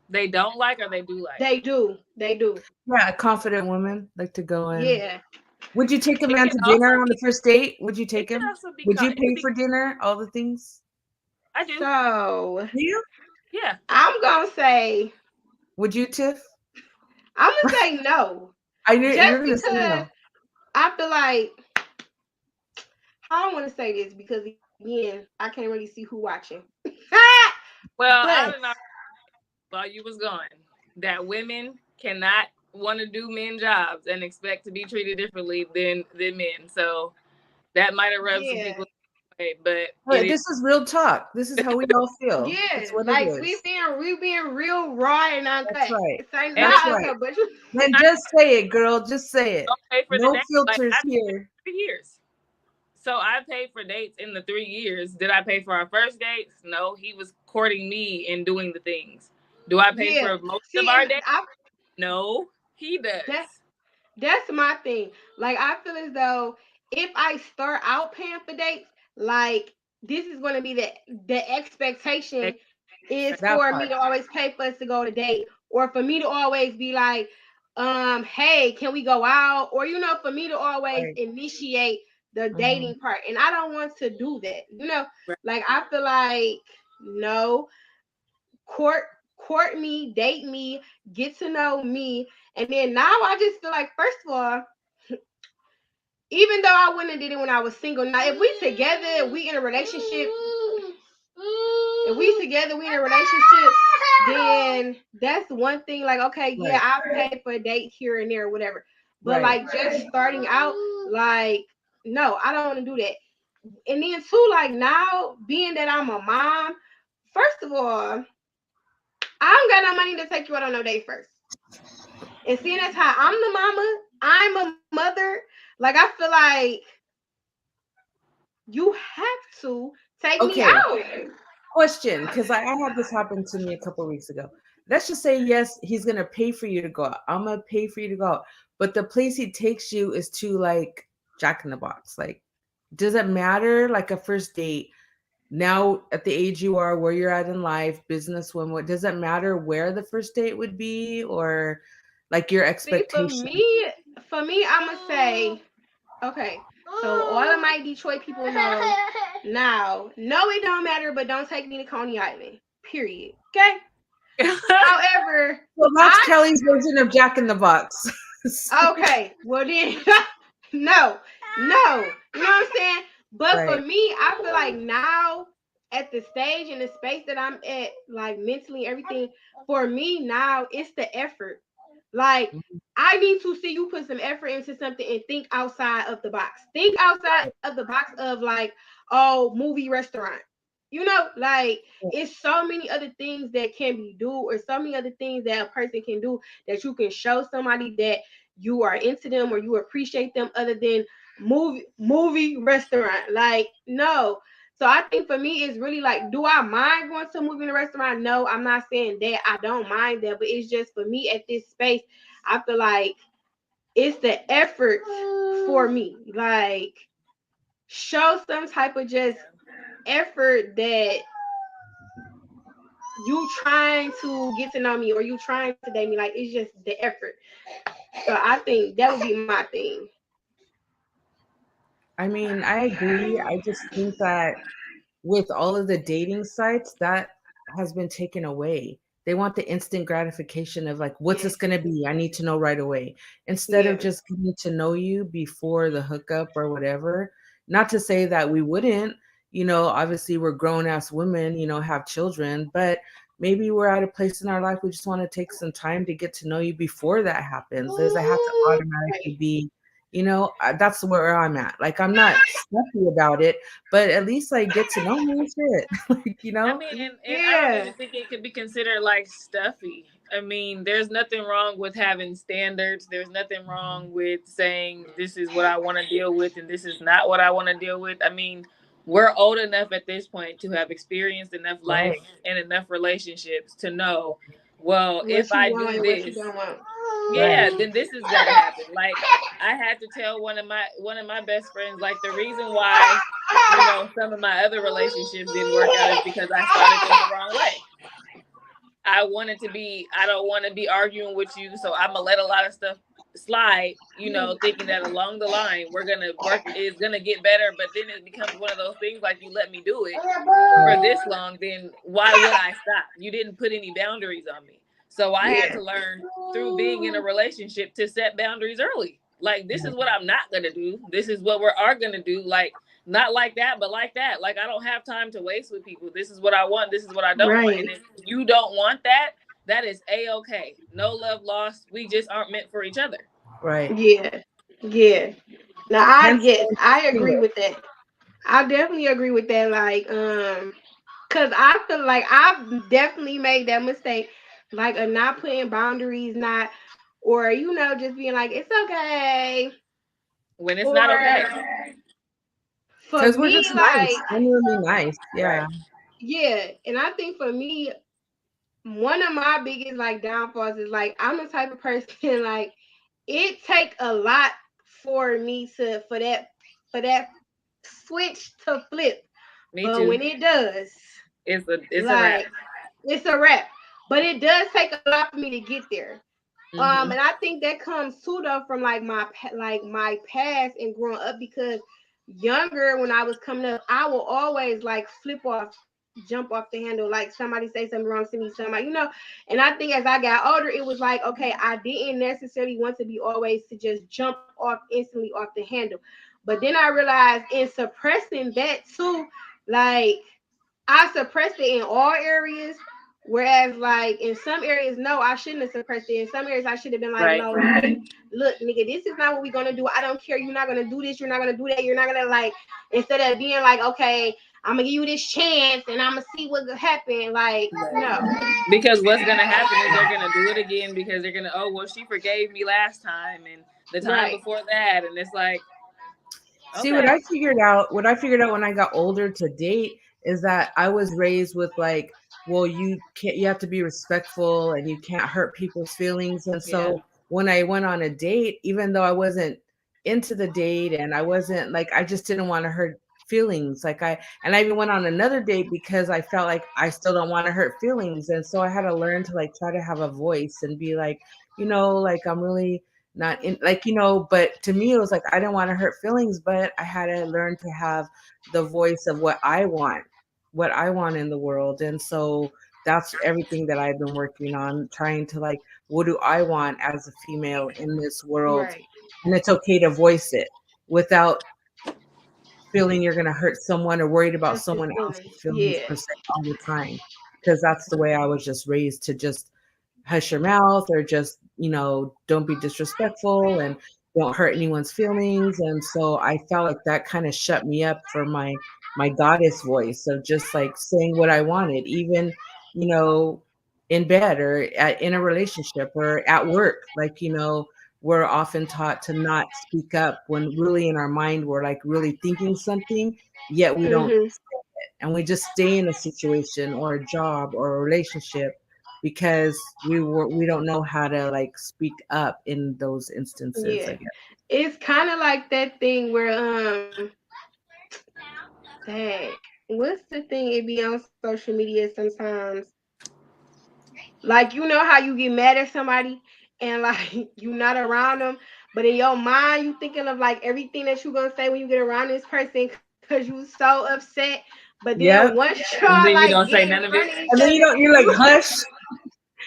They don't like or they do like. They do. They do. Yeah, a confident woman like to go in. Yeah. Would you take a It man can to also dinner on be. the first date? Would you It take can him? also be. Would you It can pay be. for dinner? All the things? I do. So Do you? Yeah. I'm gonna say Would you, Tiff? I'm gonna say no. I knew Just you're gonna say because no. I feel like I don't want to say this because again, I can't really see who watching. Well, But I don't know while you was gone that women cannot want to do men jobs and expect to be treated differently than men. So that might have rubbed some yeah, people away, but All it right, is. this is real talk. This is how we all feel. It's yeah, what it like is. we being real raw and That's uncut. right. It's like And That's not right. uncut, but you Then I just say it, girl. Just say it. don't pay for the No date. Like filters I've been here. married 3 years. So I paid for dates in the 3 years. Did I pay for our first dates? No, he was courting me and doing the things. Do I pay yeah. for most of See, our and dates? No, he that does. that's my thing. Like I feel as though if I start out paying for dates, like this is going to be the expectation is That for me part. to always pay for us to go to date, or for me to always be like, hey, can we go out, or for me to always Right. initiate the Hmm. dating part, and I don't want to do that. Right. Like I feel like no, court court me, date me, get to know me, and then now I just feel like first of all, even though I wouldn't have did it when I was single, now if we together, we in a relationship, if we together, we in a relationship, then that's one thing. Like, okay, yeah, Right. I'll pay for a date here and there, whatever. But Right. like just starting out, like, no, I don't want to do that. And then too, like now, being that I'm a mom, first of all, I don't got no money to take you out on no date first. And seeing as how I'm the mama, I'm a mother, like I feel like you have to take me Okay. out. Question, because I had this happen to me a couple of weeks ago. Let's just say yes, he's gonna pay for you to go out. I'm gonna pay for you to go out, but the place he takes you is to like Jack in the Box. Like, does it matter? Like a first date now at the age you are, where you're at in life, business, when what does it matter where the first date would be, or like your See, expectation? for me, I'ma say, okay. So all of my Detroit people know now. No, it don't matter, but don't take me to Coney Island. Period. Okay. However, Well, that's I Kelly's version of Jack in the Box. okay. Well then, no, no. You know what I'm saying? But for Right. me, I feel like now at the stage and the space that I'm at, like mentally, everything, for me now, it's the effort. Like, I need to see you put some effort into something and think outside of the box. Think outside of the box of like, oh, movie restaurant. You know, like it's so many other things that can be do, or so many other things that a person can do that you can show somebody that you are into them or you appreciate them other than movie restaurant. Like, no. So I think for me it's really like, do I mind going to a movie in a restaurant? No, I'm not saying that. I don't mind that, but it's just for me at this space, I feel like it's the effort for me. Like, show some type of just effort that you trying to get to know me or you trying to date me. Like, it's just the effort. So I think that would be my thing. I mean, I agree. I just think that with all of the dating sites, that has been taken away. They want the instant gratification of like, what's Yes. this going to be? I need to know right away. Instead of Yeah. just getting to know you before the hookup or whatever. Not to say that we wouldn't, obviously we're grown ass women, have children, but maybe we're at a place in our life we just want to take some time to get to know you before that happens. Does it have to automatically Right. be, that's where I'm at. Like, I'm not stuffy about it, but at least like get to know me, shit. Like, I mean, and I don't Yeah. even think it could be considered like stuffy. I mean, there's nothing wrong with having standards. There's nothing wrong with saying this is what I want to deal with and this is not what I want to deal with. I mean, we're old enough at this point to have experienced enough life Right. and enough relationships to know, well, if What you I want do and what you this, don't want. yeah, Right. then this is gonna happen. Like, I had to tell one of my best friends, like, the reason why, some of my other relationships didn't work out is because I started them the wrong way. I don't want to be arguing with you, so I'm gonna let a lot of stuff slide, thinking that along the line we're gonna work is gonna get better, but then it becomes one of those things like, you let me do it for Right. this long, then why would I stop? You didn't put any boundaries on me. So I had Yeah. to learn through being in a relationship to set boundaries early. Like, this is what I'm not going to do. This is what we are going to do. Like, not like that, but like that. Like, I don't have time to waste with people. This is what I want. This is what I don't want. And Right. if you don't want that, that is A-okay. No love lost. We just aren't meant for each other. Right. Yeah. Yeah. Now I Hence yes, staying I agree single. with that. I definitely agree with that. Like, cause I feel like I've definitely made that mistake, like of not putting boundaries, not, or just being like it's okay, When it's not or okay. for Because we're me, just like, nice, genuinely nice. Right. Yeah. yeah. And I think for me, one of my biggest like downfalls is like I'm the type of person like it take a lot for me to for that switch to flip, Me but too. when it does, It's a wrap. like, it's a wrap. But it does take a lot for me to get there. Mm-hmm. And I think that comes too though from like my past and growing up, because younger when I was coming up, I will always like flip off, jump off the handle, like somebody say something wrong to me, somebody. And I think as I got older, it was like, okay, I didn't necessarily want to be always to just jump off instantly off the handle. But then I realized in suppressing that too, like I suppressed it in all areas. Whereas, like in some areas, no, I shouldn't have suppressed it. In some areas, I should have been like, Right. no, look, nigga, this is not what we're gonna do. I don't care. You're not gonna do this. You're not gonna do that. You're not gonna like. Instead of being like, okay, I'm gonna give you this chance and I'm gonna see what could happen. Like, Right. no, Because what's gonna happen is they're gonna do it again because they're gonna, oh well, she forgave me last time and the time right, before that, and it's like, See, what okay, I figured out, when I got older to date is that I was raised with like, well, you have to be respectful and you can't hurt people's feelings. And yeah, so when I went on a date, even though I wasn't into the date and I wasn't like, I just didn't want to hurt feelings. And I even went on another date because I felt like I still don't want to hurt feelings. And so I had to learn to like try to have a voice and be like, like I'm really not in like but to me it was like I didn't want to hurt feelings, but I had to learn to have the voice of what I want in the world. And so that's everything that I've been working on, trying to like, what do I want as a female in this world? right, And it's okay to voice it without feeling you're going to hurt someone or worried about Just his someone else's feelings. feelings Yeah. per se all the time. Because that's the way I was just raised, to just hush your mouth, or just, don't be disrespectful and don't hurt anyone's feelings. And so I felt like that kind of shut me up for my goddess voice of just like saying what I wanted, even, you know, in bed, or in a relationship, or at work. Like, we're often taught to not speak up when really in our mind we're like really thinking something, yet we don't, Mhm. and we just stay in a situation or a job or a relationship because we don't know how to like speak up in those instances, I Yeah. guess. It's kind of like that thing where dang, what's the thing? It be on social media sometimes. Like how you get mad at somebody and like you not around them, but in your mind you thinking of like everything that you gonna say when you get around this person because you so upset. But then Yep. once y'all And then like you don't get say in none of front it. of each And then other, you're like, hush.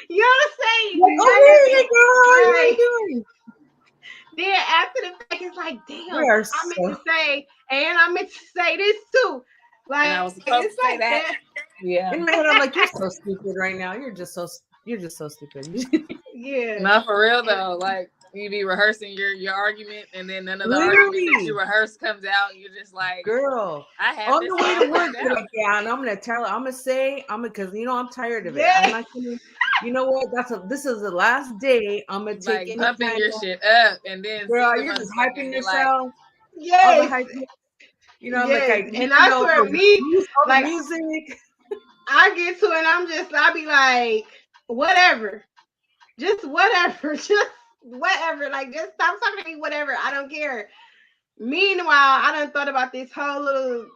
you don't say Like, none of oh, hey it. girl, how Right. you doing? Then after the fact, it's like, We damn, are I meant to so say, and I meant to say this too. And Like I was it's supposed to like say that. that. Yeah. in my head. I'm like, you're so stupid right now. You're just so stupid. Yeah. Not for real And though. Like you be rehearsing your argument, and then none of the argument that you Literally, rehearsed comes out. And you're just like, girl. I had On this the way all to work, planned you're out. like, yeah, and I'm gonna tell her, I'm gonna say, because I'm tired of it. I'm yeah. not gonna. You know what? This is the last day. I'm gonna take Like any pumping time your off. shit up, and then see Girl, the you're just motherfucker hyping and be like, yourself. All the Yes. hype. Like Yes. I, And I swear me, all the like music. I get to it and I be like, whatever. Just whatever. Just whatever. Like just stop talking to me, whatever. I don't care. Meanwhile, I done thought about this whole little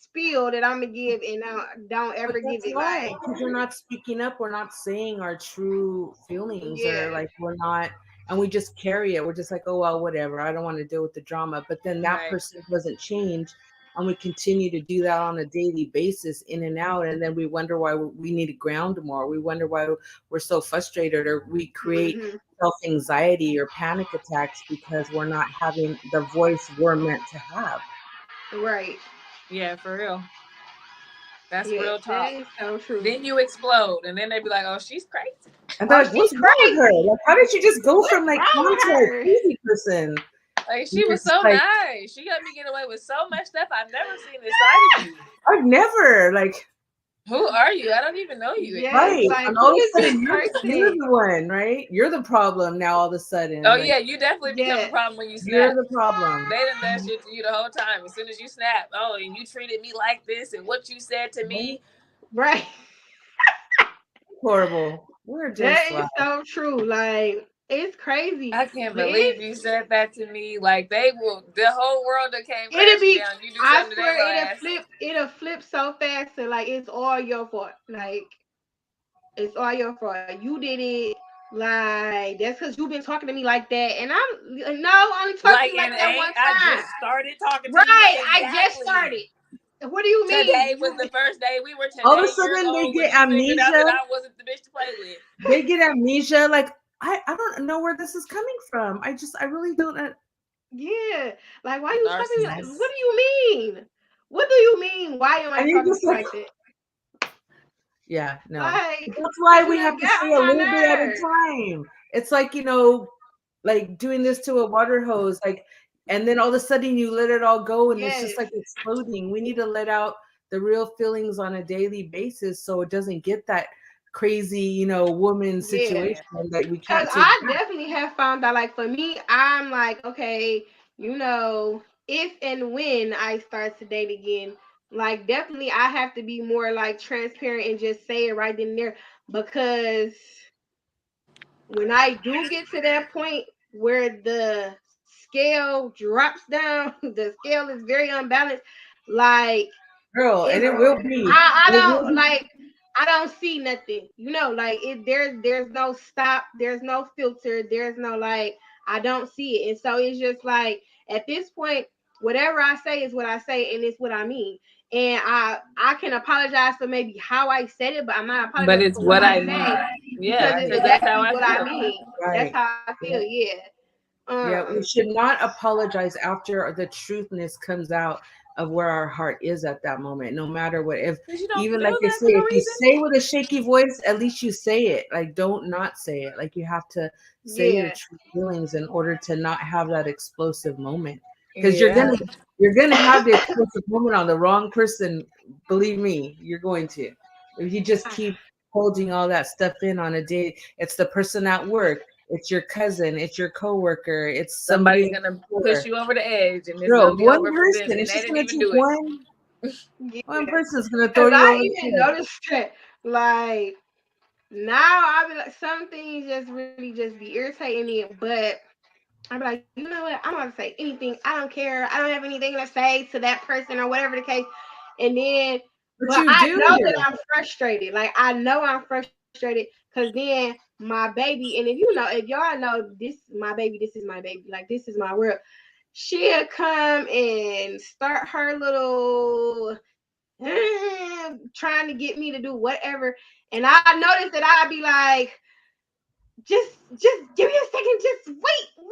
spiel that I'm gonna give and don't But ever give that's it. why, Like, because we're not speaking up, we're not saying our true feelings, or yeah, like we're not, and we just carry it. We're just like, oh well, whatever. I don't want to deal with the drama. But then that right, person doesn't change, and we continue to do that on a daily basis, in and out, and then we wonder why we need to ground more. We wonder why we're so frustrated, or we create hmm, self anxiety or panic attacks because we're not having the voice we're meant to have. right, yeah, for real. That's yes, real that talk. is so true. Then you explode, and then they be like, "Oh, she's crazy." And they're Oh, like, she what's wrong with her? crazy. Like, how did she just go from What's like calm wrong to with like her? crazy person? Like And she you're was just so like, nice. She let me get away with so much stuff I've never seen this side of you. I've never like, Who are you? I don't even know you Yes, right. anymore. like And who all of is a this sudden you're person? the one, right? You're the problem now all of a Oh sudden. Like, yeah, you definitely become a Yeah, problem when you you're snap. the problem. They done that shit to you the whole time. As soon as you snap, oh, and you treated me like this, and what you said to Right? me, right. Horrible. We're That just is like, so true. Like it's crazy, I can't but believe you said that to me. Like they will, the whole world that came it'll crashing be. down. You do I something to their swear little ass. it'll flip so fast to like it's all your fault. Like it's all your fault. You did it. Like that's because you've been talking to me like that, and I'm no, I only talked to Like you like and that one ain't I time. just started talking to you Right, I just exactly. started. What do you Today mean? was the first day. We were all of a today years sudden they old when get you figured out amnesia. that I wasn't the bitch to play with. They get amnesia. Like, I don't know where this is coming from. I really don't. Yeah, like why you talking to me like? What Narcissist. do you mean? What do you mean? Why am I And you're talking to just you like, like that? yeah, no. Like, That's cause why you we done have to got say on a my little bit at a nerves. time. It's like, like doing this to a water hose, like, and then all of a sudden you let it all go and it's just Yes, like exploding. We need to let out the real feelings on a daily basis so it doesn't get that crazy, woman yeah. situation that we Cause can't take I back. definitely have found out. Like for me, I'm like, okay, if and when I start to date again, like definitely I have to be more like transparent and just say it right then and there because when I do get to that point where the scale drops down, the scale is very unbalanced. Like Girl, and it's it will be. I It will don't be. like I don't see nothing. Like there's no stop, there's no filter, there's no like I don't see it. And so it's just like at this point, whatever I say is what I say and it's what I mean. And I can apologize for maybe how I said it, but I'm not But apologizing it's for what what I I say mean. Yeah, because it's Right, because that's how exactly I what I feel. mean. That's right. how I feel, Yeah. yeah. Yeah, we should not apologize after the truthness comes out, of where our heart is at that moment, no matter what. If Because you don't even feel like they that say, for no if you reason. say with a shaky voice, at least you say it. Like, don't not say it. Like, you have to say your Yeah. true feelings in order to not have that explosive moment. Because Yeah. you're gonna have the explosive moment on the wrong person. Believe me, you're going to. If you just I, keep holding all that stuff in on a date, it's the person at work, it's your cousin, it's your coworker, it's somebody Somebody's in gonna the push store. you over the edge, and it's Girl, gonna be one over for them, person, and it's they just didn't gonna even take do it. one yeah. person's gonna throw Cause you over I the even edge. noticed that, like, now I be like, some things just really just be irritating me, but I be like, you know what? I'm about to say anything. I don't care. I don't have anything to say to that person or whatever the case. And then, But but you I do. know that I'm frustrated. Like I know I'm frustrated because then my baby, and if y'all know this, my baby, this is my baby. Like this is my world. She'll come and start her little trying to get me to do whatever. And I noticed that I'd be like, just give me a second, just wait 1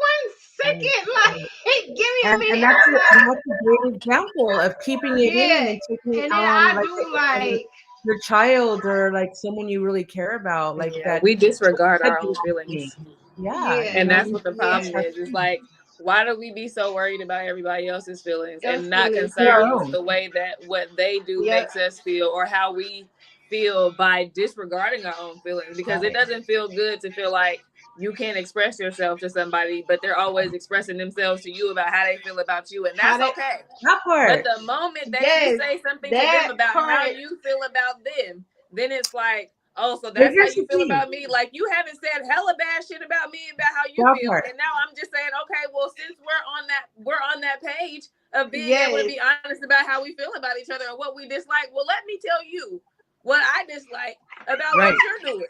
second, like give me a And minute. that's a great example of keeping it in Yeah. and taking it And then out on I like do like your child or like someone you really care about, like Yeah, that. we disregard That our own you thing. feelings. Yeah, yeah, you And know, that's what the yeah. problem is. It's like, why do we be so worried about everybody else's feelings Those and not feelings, do our concerned yeah. with own. the way that what they do Yep. makes us feel or how we feel by disregarding our own feelings? Because it Right. doesn't feel good to feel like you can't express yourself to somebody, but they're always expressing themselves to you about how they feel about you, and How that's they okay. That But part. the moment that you yes, say something to them that about how part. you feel about them, then it's like, oh, so But that's how here's you the feel thing. about me? Like you haven't said hella bad shit about me about how you That feel. part. And now I'm just saying, okay, well, since we're on that page of being able to Yes. be honest about how we feel about each other and what we dislike, well, let me tell you what I dislike about Right. what you're doing.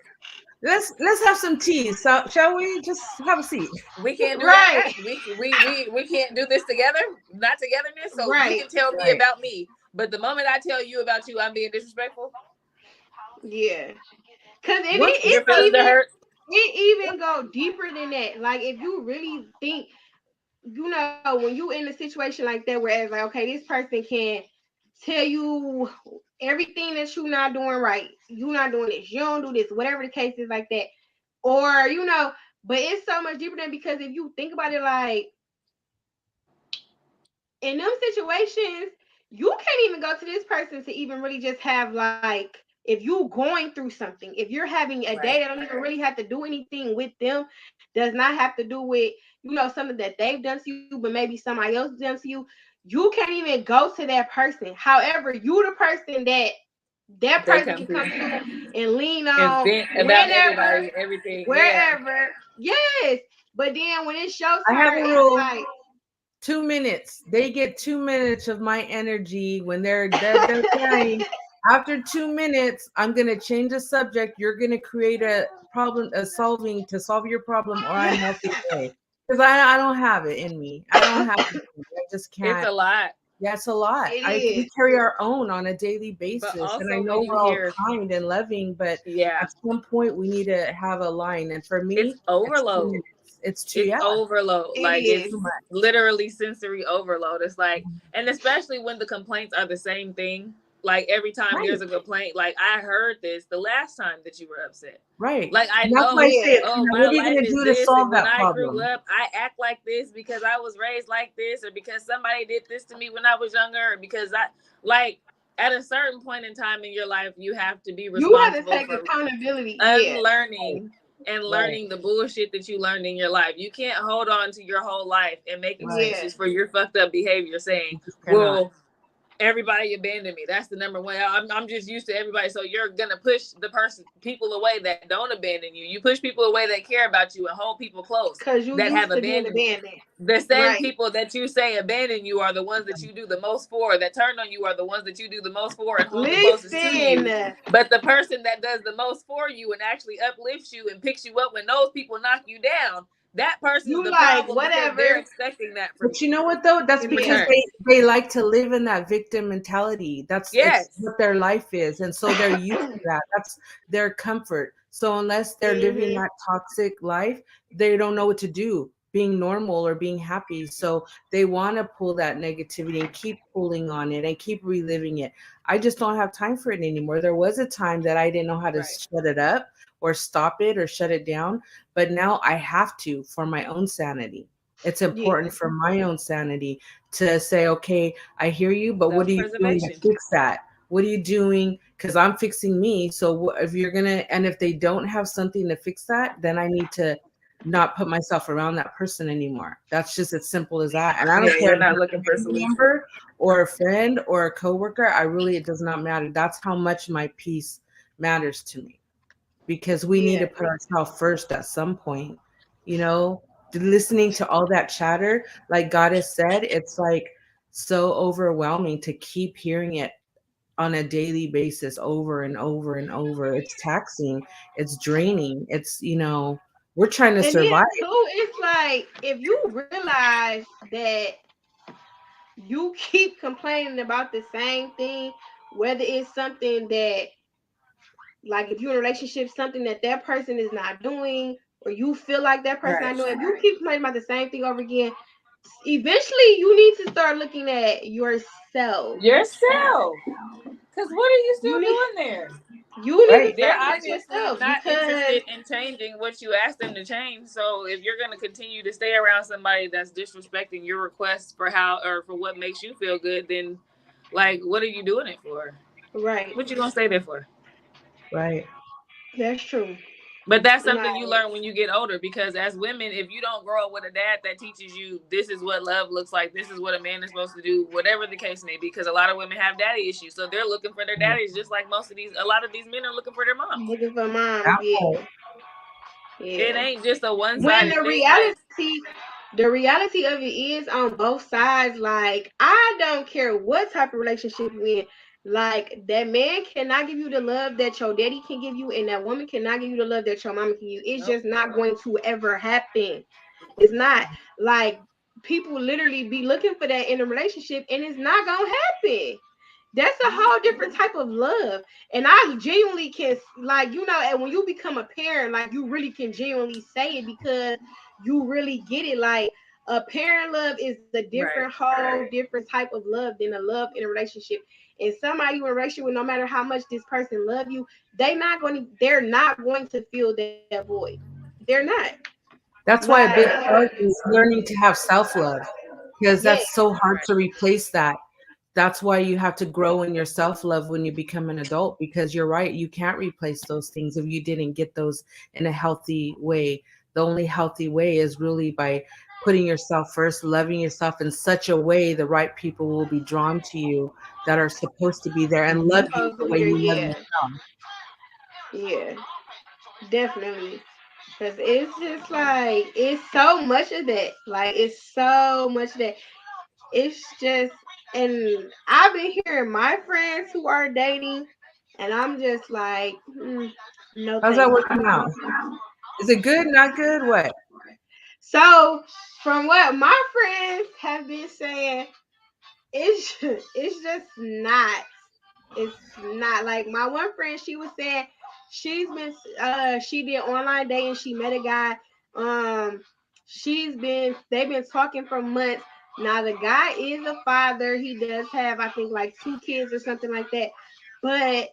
Let's have some tea. So shall we just have a seat? We can't do that. Right. We can't do this together, not togetherness. So you Right. can tell me Right. about me, but the moment I tell you about you, I'm being disrespectful. Yeah. Cause What's Your it's feelings are even hurt. go deeper than that. Like if you really think, when you in a situation like that, whereas like, okay, this person can tell you everything that you're not doing right, you're not doing this, you don't do this, whatever the case is like that, or but it's so much deeper than, because if you think about it, like in them situations, you can't even go to this person to even really just have like, if you going through something, if you're having a day Right. that don't even really have to do anything with them, does not have to do with something that they've done to you, but maybe somebody else done to you. You can't even go to that person. However, you the person that They person come can to come to and lean and on vent about whenever, everybody, everything. Yeah. wherever. Yes, but then when it's your I have turn, a it's rule. like 2 minutes. They get 2 minutes of my energy when they're crying. After 2 minutes, I'm gonna change the subject. You're gonna create a problem, a solving to solve your problem, or I'm walking away. Because I don't have it in me. I don't have it in me. I just It's can't. a lot. That's a lot. it We is. carry our own on a daily But basis, and I also when know you we're all hear, kind and loving, but yeah, at some point we need to have a line. And for it's me, it's two overload. minutes. It's two. It's Yeah, overload. It Like is. too it's much. literally sensory overload. It's like, and especially when the complaints are the same thing. Like every time Right. there's a complaint, like I heard this the last time that you were upset. Right. Like I And that's why I know, say Yeah. it. oh, my What are you life gonna is do to this, and solve when that I grew problem? up, I act like this because I was raised like this, or because somebody did this to me when I was younger, or because I like at a certain point in time in your life, you have to be You have to responsible take for accountability. Yeah. Right. unlearning and Right. learning the bullshit that you learned in your life. You can't hold on to your whole life and make Right. Yeah. excuses for your fucked up behavior saying, You just cannot. well, everybody abandoned me. That's the number one. I'm just used to everybody. So you're gonna push people away that don't abandon you. You push people away that care about you and hold people close Because you that have used to being abandoned you. abandoned. The same Right. people that you say abandon you are the ones that you do the most for, that turn on you are the ones that you do the most for and hold the closest to you. Listen. But the person that does the most for you and actually uplifts you and picks you up when those people knock you down, that person's You the like problem because they're whatever. expecting that from But you you know what though? That's in because Yeah. return. they like to live in that victim mentality. It's Yes. what their life is, and so they're used to that. That's their comfort. So unless they're living Hmm. that toxic life, they don't know what to do being normal or being happy. So they want to pull that negativity and keep pulling on it and keep reliving it. I just don't have time for it anymore. There was a time that I didn't know how to Right. shut it up or stop it or shut it down, but now I have to for my own sanity. It's Yeah. important for my own sanity to say, okay, I hear you, but what Self are you doing to preservation. fix that? What are you doing? Because I'm fixing me. So if you're gonna, and if they don't have something to fix that, then I need to not put myself around that person anymore. That's just as simple as that. And I Yeah, don't care you're if not they're looking a for family solutions. member or a friend or a coworker. I really, it does not matter. That's how much my peace matters to me, because we need Yeah. to put ourselves first at some point, you know, listening to all that chatter, like God has said, it's like so overwhelming to keep hearing it on a daily basis over and over and over. It's taxing, it's draining, it's, you know, we're trying to And then survive. too, it's like if you realize that you keep complaining about the same thing, whether it's something that, like if you're in a relationship, something that that person is not doing, or you feel like that person Right. not doing, if you keep complaining about the same thing over again, eventually you need to start looking at yourself. Yourself. Because what are you You still need doing there? you need to Right. They're start looking at obviously yourself not because interested in changing what you asked them to change. So if you're going to continue to stay around somebody that's disrespecting your requests for how or for what makes you feel good, then like what are you doing it for? right, What you gonna stay there for? Right. that's true. But that's Like, something you learn when you get older, because as women, if you don't grow up with a dad that teaches you this is what love looks like, this is what a man is supposed to do, whatever the case may be, because a lot of women have daddy issues, so they're looking for their daddies just like a lot of these men are looking for their moms. looking for moms, That yeah, part. It yeah. ain't just a one When sided thing. Like the reality of it is on both sides. Like, I don't care what type of relationship we're in. Like, that man cannot give you the love that your daddy can give you, and that woman cannot give you the love that your mama can give you. It's nope. just not going to ever happen. It's not. Like, people literally be looking for that in a relationship, and it's not gonna happen. That's a whole different type of love. And I genuinely can, like, and when you become a parent, like, you really can genuinely say it because you really get it. Like, a parent love is a different, Right. whole different type of love than a love in a relationship. And somebody you in a relationship with, no matter how much this person love you, they're not going to fill that void. They're not. That's why a Like, big part is learning to have self-love, because yeah, that's so hard Right. to replace that. That's why you have to grow in your self-love when you become an adult, because you're right, you can't replace those things if you didn't get those in a healthy way. The only healthy way is really by putting yourself first, loving yourself in such a way the right people will be drawn to you that are supposed to be there and love you supposed to the be way there. you love Yeah, yourself. yeah, definitely. Cause it's just like it's so much of that. Like, it's so much of that. It's just, and I've been hearing my friends who are dating, and I'm just like, no How's that thank working you. out? Is it good, not good, what? So from what my friends have been saying, it's just not. It's not. Like, my one friend, she was saying she did online dating. She met a guy. Um, they've been talking for months. Now the guy is a father. He does have, I think, like 2 kids or something like that. But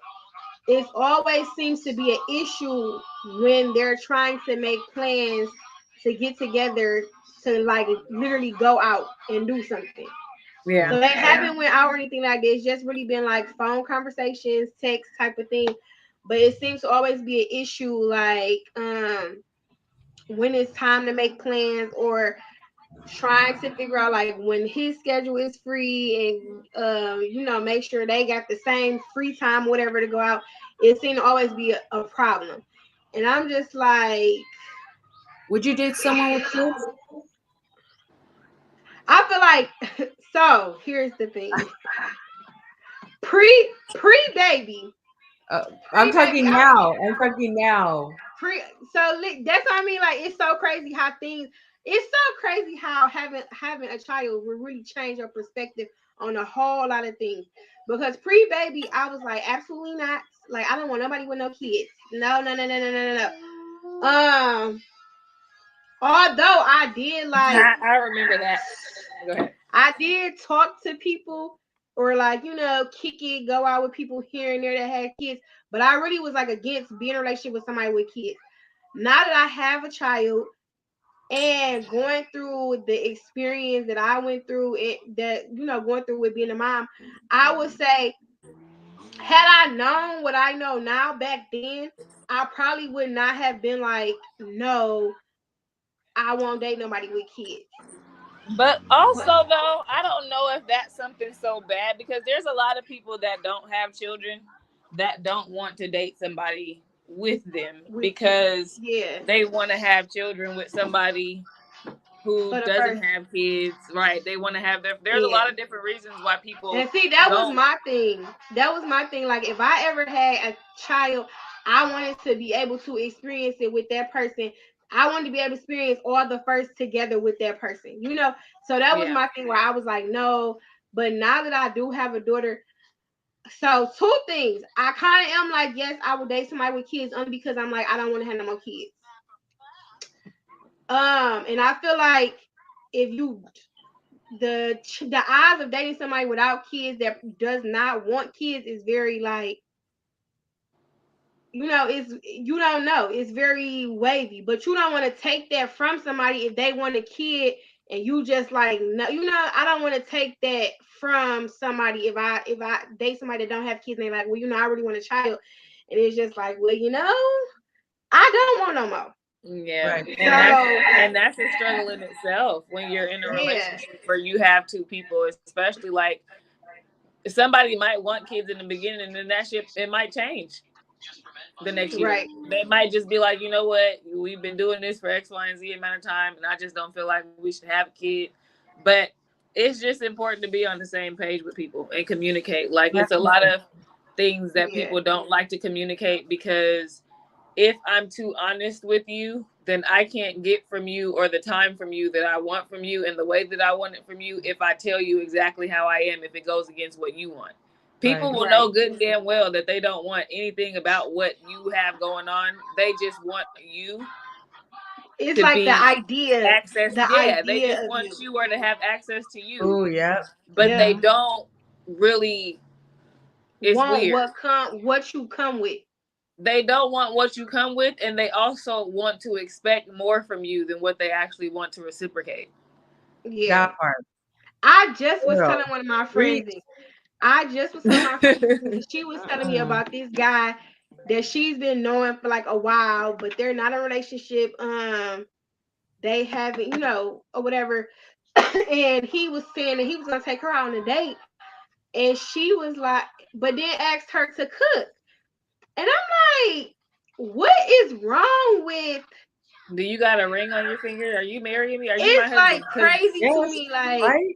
it always seems to be an issue when they're trying to make plans to get together, to like literally go out and do something. Yeah. So they haven't went out or anything like this. It's just really been like phone conversations, text type of thing. But it seems to always be an issue, like, when it's time to make plans, or trying to figure out like when his schedule is free, and make sure they got the same free time, whatever, to go out. It seems to always be a problem. And I'm just like, Would you date someone with kids? I feel like so here's the thing. Pre pre baby. Uh, I'm Pre baby. talking now. I'm talking now. Pre That's what I mean. Like, it's so crazy how things. It's so crazy how having a child will really change your perspective on a whole lot of things. Because pre baby, I was like, absolutely not. Like, I don't want nobody with no kids. No, no, no, no, no, no, no, no. Although I did like, I remember that. Go ahead. I did talk to people or like, kick it, go out with people here and there that had kids, but I really was like against being in a relationship with somebody with kids. Now that I have a child and going through the experience that I went through, going through with being a mom, I would say, had I known what I know now back then, I probably would not have been like, no, I won't date nobody with kids. But also, But though, I don't know if that's something so bad because there's a lot of people that don't have children that don't want to date somebody with them with kids, because yeah, they want to have children with somebody who for the doesn't first, have kids, right? They want to have there's a yeah. lot of different reasons why people And see, that was don't. my thing. That was my thing. Like, if I ever had a child, I wanted to be able to experience it with that person. I wanted to be able to experience all the first together with that person, So that was Yeah. my thing where I was like, no. But now that I do have a daughter, so two things. I kind of am like, yes, I would date somebody with kids only because I'm like, I don't want to have no more kids. And I feel like if you the odds of dating somebody without kids that does not want kids is very like, it's, you don't know, it's very wavy, but you don't want to take that from somebody if they want a kid and you just like, no, I don't want to take that from somebody if I date somebody that don't have kids and they're like, well, I really want a child, and it's just like, well, I don't want no more. Yeah, Right. and that's a struggle in itself when you're in a Yeah, relationship where you have two people, especially like somebody might want kids in the beginning and then that shit it might change the next year. right. They might just be like, you know what, we've been doing this for X, Y, and Z amount of time, and I just don't feel like we should have a kid. But it's just important to be on the same page with people and communicate. Like it's a lot Definitely. of things that Yeah, people don't like to communicate because if I'm too honest with you, then I can't get from you or the time from you that I want from you and the way that I want it from you if I tell you exactly how I am if it goes against what you want. People Right. will right. know good and damn well that they don't want anything about what you have going on. They just want you It's to like the be idea, access. the Yeah, they idea just of want you. you or to have access to you, Oh, yeah. but they Yeah, Hmm. don't really. It's want weird. what you come with. They don't want what you come with, and they also want to expect more from you than what they actually want to reciprocate. Yeah. That part. I just was Girl. telling one of my Preach. friends, I just was telling my friend, she was telling me Mm-mm. about this guy that she's been knowing for like a while, but they're not in a relationship. They haven't, or whatever. And he was saying that he was gonna take her out on a date, and she was like, but then asked her to cook, and I'm like, what is wrong with? Do you got a ring on your finger? Are you marrying me? Are you my It's like husband? Because crazy to Yes. me, like. Right?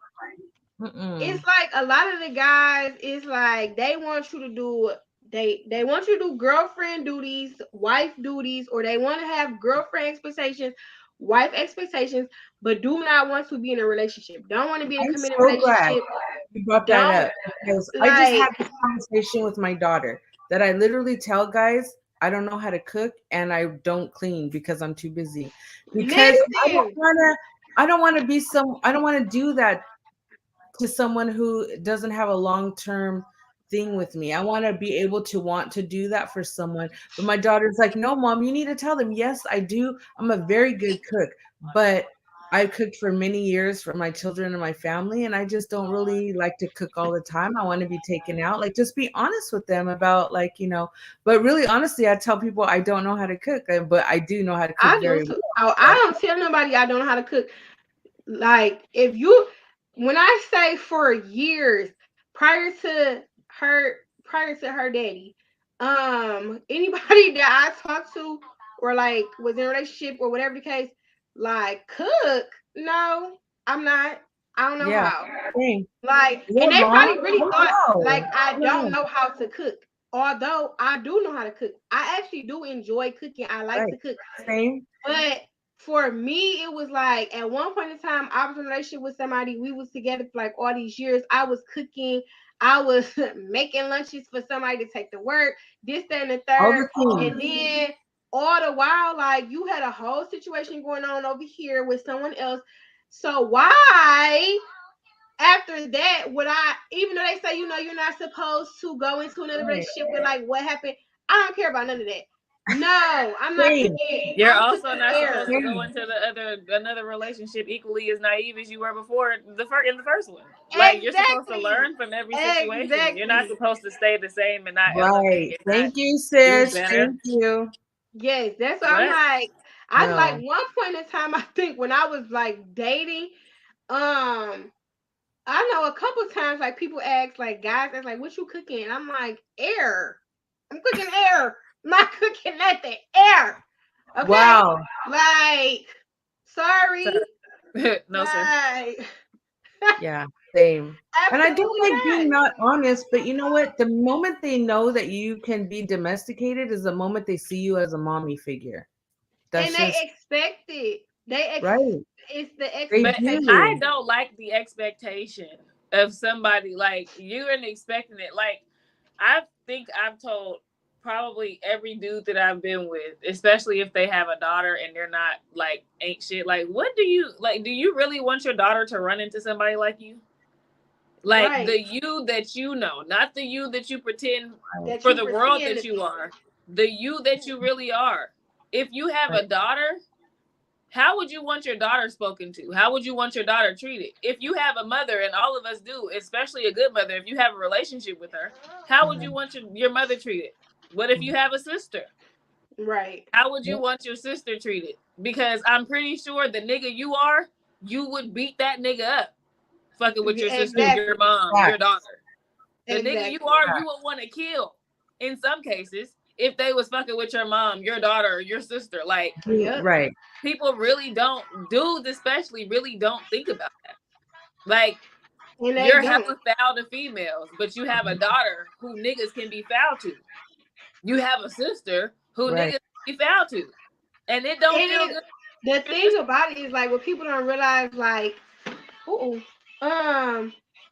It's Mm-mm. like a lot of the guys, it's like they want you to do, they want you to do girlfriend duties, wife duties, or they want to have girlfriend expectations, wife expectations, but do not want to be in a relationship, don't want to be in a I'm committed so glad relationship, you brought that don't up because I just like. had this conversation with my daughter that I literally tell guys I don't know how to cook and I don't clean because I'm too busy. Because Listen, I don't want to be some I don't want to do that to someone who doesn't have a long-term thing with me. I want to be able to want to do that for someone. But my daughter's like, "No, mom, you need to tell them, yes, I do. I'm a very good cook, but I cooked for many years for my children and my family, and I just don't really like to cook all the time. I want to be taken out. Like, just be honest with them about, like, but really, honestly, I tell people I don't know how to cook, but I do know how to cook I do very too. well. I But don't tell nobody I don't know how to cook. Like, if you, when I say for years prior to her daddy, anybody that I talked to or like was in a relationship or whatever the case, like cook, no, I'm not. I don't know yeah, how. same. Like, and Your they mom? probably really Oh, thought like no. I don't No. know how to cook. Although I do know how to cook. I actually do enjoy cooking. I like Right. to cook. Same. But for me, it was like at one point in time, I was in a relationship with somebody. We was together for like all these years. I was cooking. I was making lunches for somebody to take to work. This, that, and the All third. the things. And then all the while, like you had a whole situation going on over here with someone else. So why after that would I, even though they say, you're not supposed to go into another Right. relationship with like what happened, I don't care about none of that. No, I'm not Same. cooking. You're I'm also cooking not air. supposed to go Same. into another relationship equally as naive as you were before in the first one. Like you're supposed to Exactly. learn from every situation. You're not Exactly. supposed to stay the same and not elevate Right. and not Thank you, do sis. better. Thank you. Yes, that's what I'm What? like. I like No. one point in time, I think when I was like dating, um, I know a couple times like people ask like guys ask like what you cooking? And I'm like air. I'm cooking air. I'm not cooking nothing. Air. Okay? Wow. Like sorry. Sir. No, sir. Like Yeah, same. And I don't absolutely like not. being not honest, but you know what? The moment they know that you can be domesticated is the moment they see you as a mommy figure. And That's they just expect it. right. It's the They But expectation. I do. don't like the expectation of somebody like you and expecting it. Like I think I've told probably every dude that I've been with, especially if they have a daughter and they're not like ain't shit. Like, what do you like? Do you really want your daughter to run into somebody like you? Like Right. the you that you know, not the you that you pretend Right. That for you the world pretend that to you be. are, the you that you really are. If you have Right. a daughter, how would you want your daughter spoken to? How would you want your daughter treated? If you have a mother, and all of us do, especially a good mother, if you have a relationship with her, how would you Mhm. want your mother treated? What if you Mhm. have a sister? Right. How would you Yep. want your sister treated? Because I'm pretty sure the nigga you are, you would beat that nigga up fucking with your sister, your Exactly. mom, your Facts. daughter. The nigga you Exactly. are, you would want to kill in some cases if they was fucking with your mom, your daughter, your sister. Like, Yep. Right. people really don't, dudes especially, really don't think about that. Like, And they you're don't. hella foul to females, but you have a daughter who niggas can be foul to. You have a sister who niggas Right. can be foul to. And it don't feel And good. the Your thing sister, about it is like what people don't realize, like, ooh,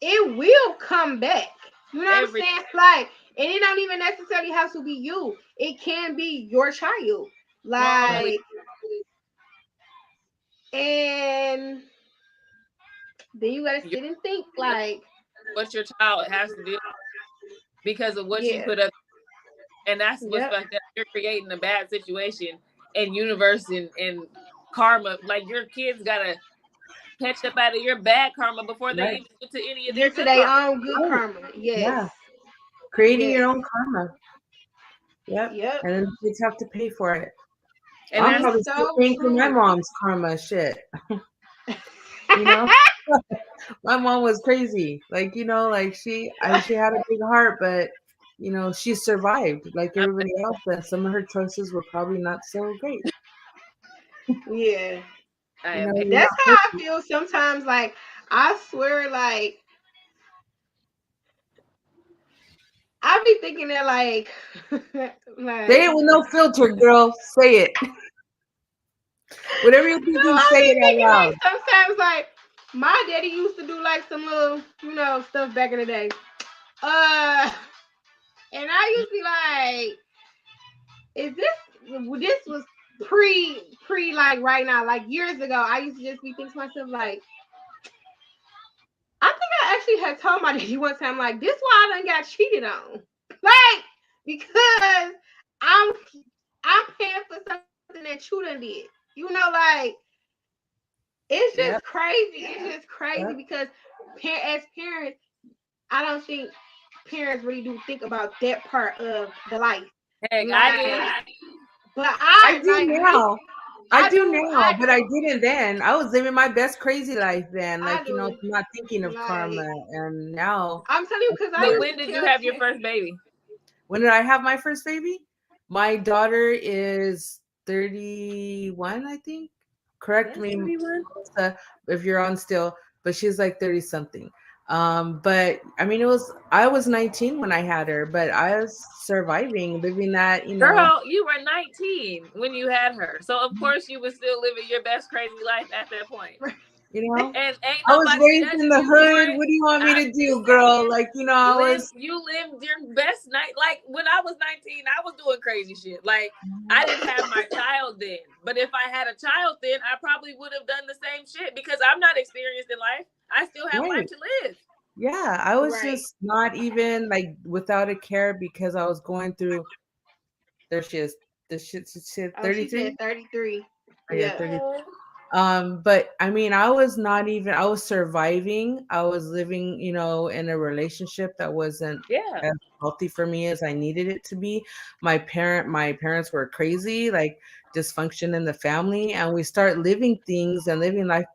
it will come back. You know what I'm every saying? Like, and it don't even necessarily have to be you. It can be your child. Right. strongly, Like, and then you gotta you're sit and think, like, what your child has to deal because of what you yeah, put up. And that's what's yep, fucked up. You're creating a bad situation and universe and karma. Like your kids gotta catch up out of your bad karma before they Right. even get to any of their get to good their karma. own good Right. karma. Yes, Yeah. Creating yes, your own karma. Yep. yep. And then the kids have to pay for it. And I'm It's that's probably still so paying for my true. mom's karma shit. You know? My mom was crazy. Like, like she had a big heart, but she survived like everybody else, and some of her choices were probably not so great. Yeah. I am You're That's not how I perfect. feel sometimes. Like, I swear, like, I be thinking that, like, Say like, it with no filter, girl. Say it. Whatever you're no, thinking, I say be it out thinking, like, loud. sometimes, like, my daddy used to do, like, some little, stuff back in the day. Uh, and I used to be like, is this was like, right now, like, years ago, I used to just be thinking to myself, like, I think I actually had told my daddy one time, like, this why I done got cheated on. Like, because I'm I'm paying for something that you done did. Like, it's just Yep. crazy. It's just crazy Yep. because as parents, I don't think parents really do think about that part of the life. heck, I do. Like, but I I do like me. now. I I do do. now, but I didn't then. I was living my best crazy life then, I like, do. not thinking of karma. Like, And now, I'm telling you, because I So used when to did you tell have your first baby? when did I have my first baby? My daughter is 31, I think. Correct That's me, 31. Melissa, if you're on still, but she's like 30 something. But I mean, I was 19 when I had her, but I was surviving, living that. Girl, you were 19 when you had her. So of course you were still living your best crazy life at that point. You know, And ain't I was nobody raised in judging the you for hood. it. What do you want me I'm to just do, girl? saying, Like, I was. you lived your best night. Like when I was 19, I was doing crazy shit. Like I didn't have my child then, but if I had a child then, I probably would have done the same shit because I'm not experienced in life. I still have life Right. to live. Yeah, I was Right. just not even like without a care because I was going through. There she is. The shit Oh, she said 33. 33. Oh, yeah, Yeah. 30. But I mean, I was not even. I was surviving. I was living, in a relationship that wasn't Yeah. as healthy for me as I needed it to be. My parents were crazy, like dysfunction in the family, and we start living things and living life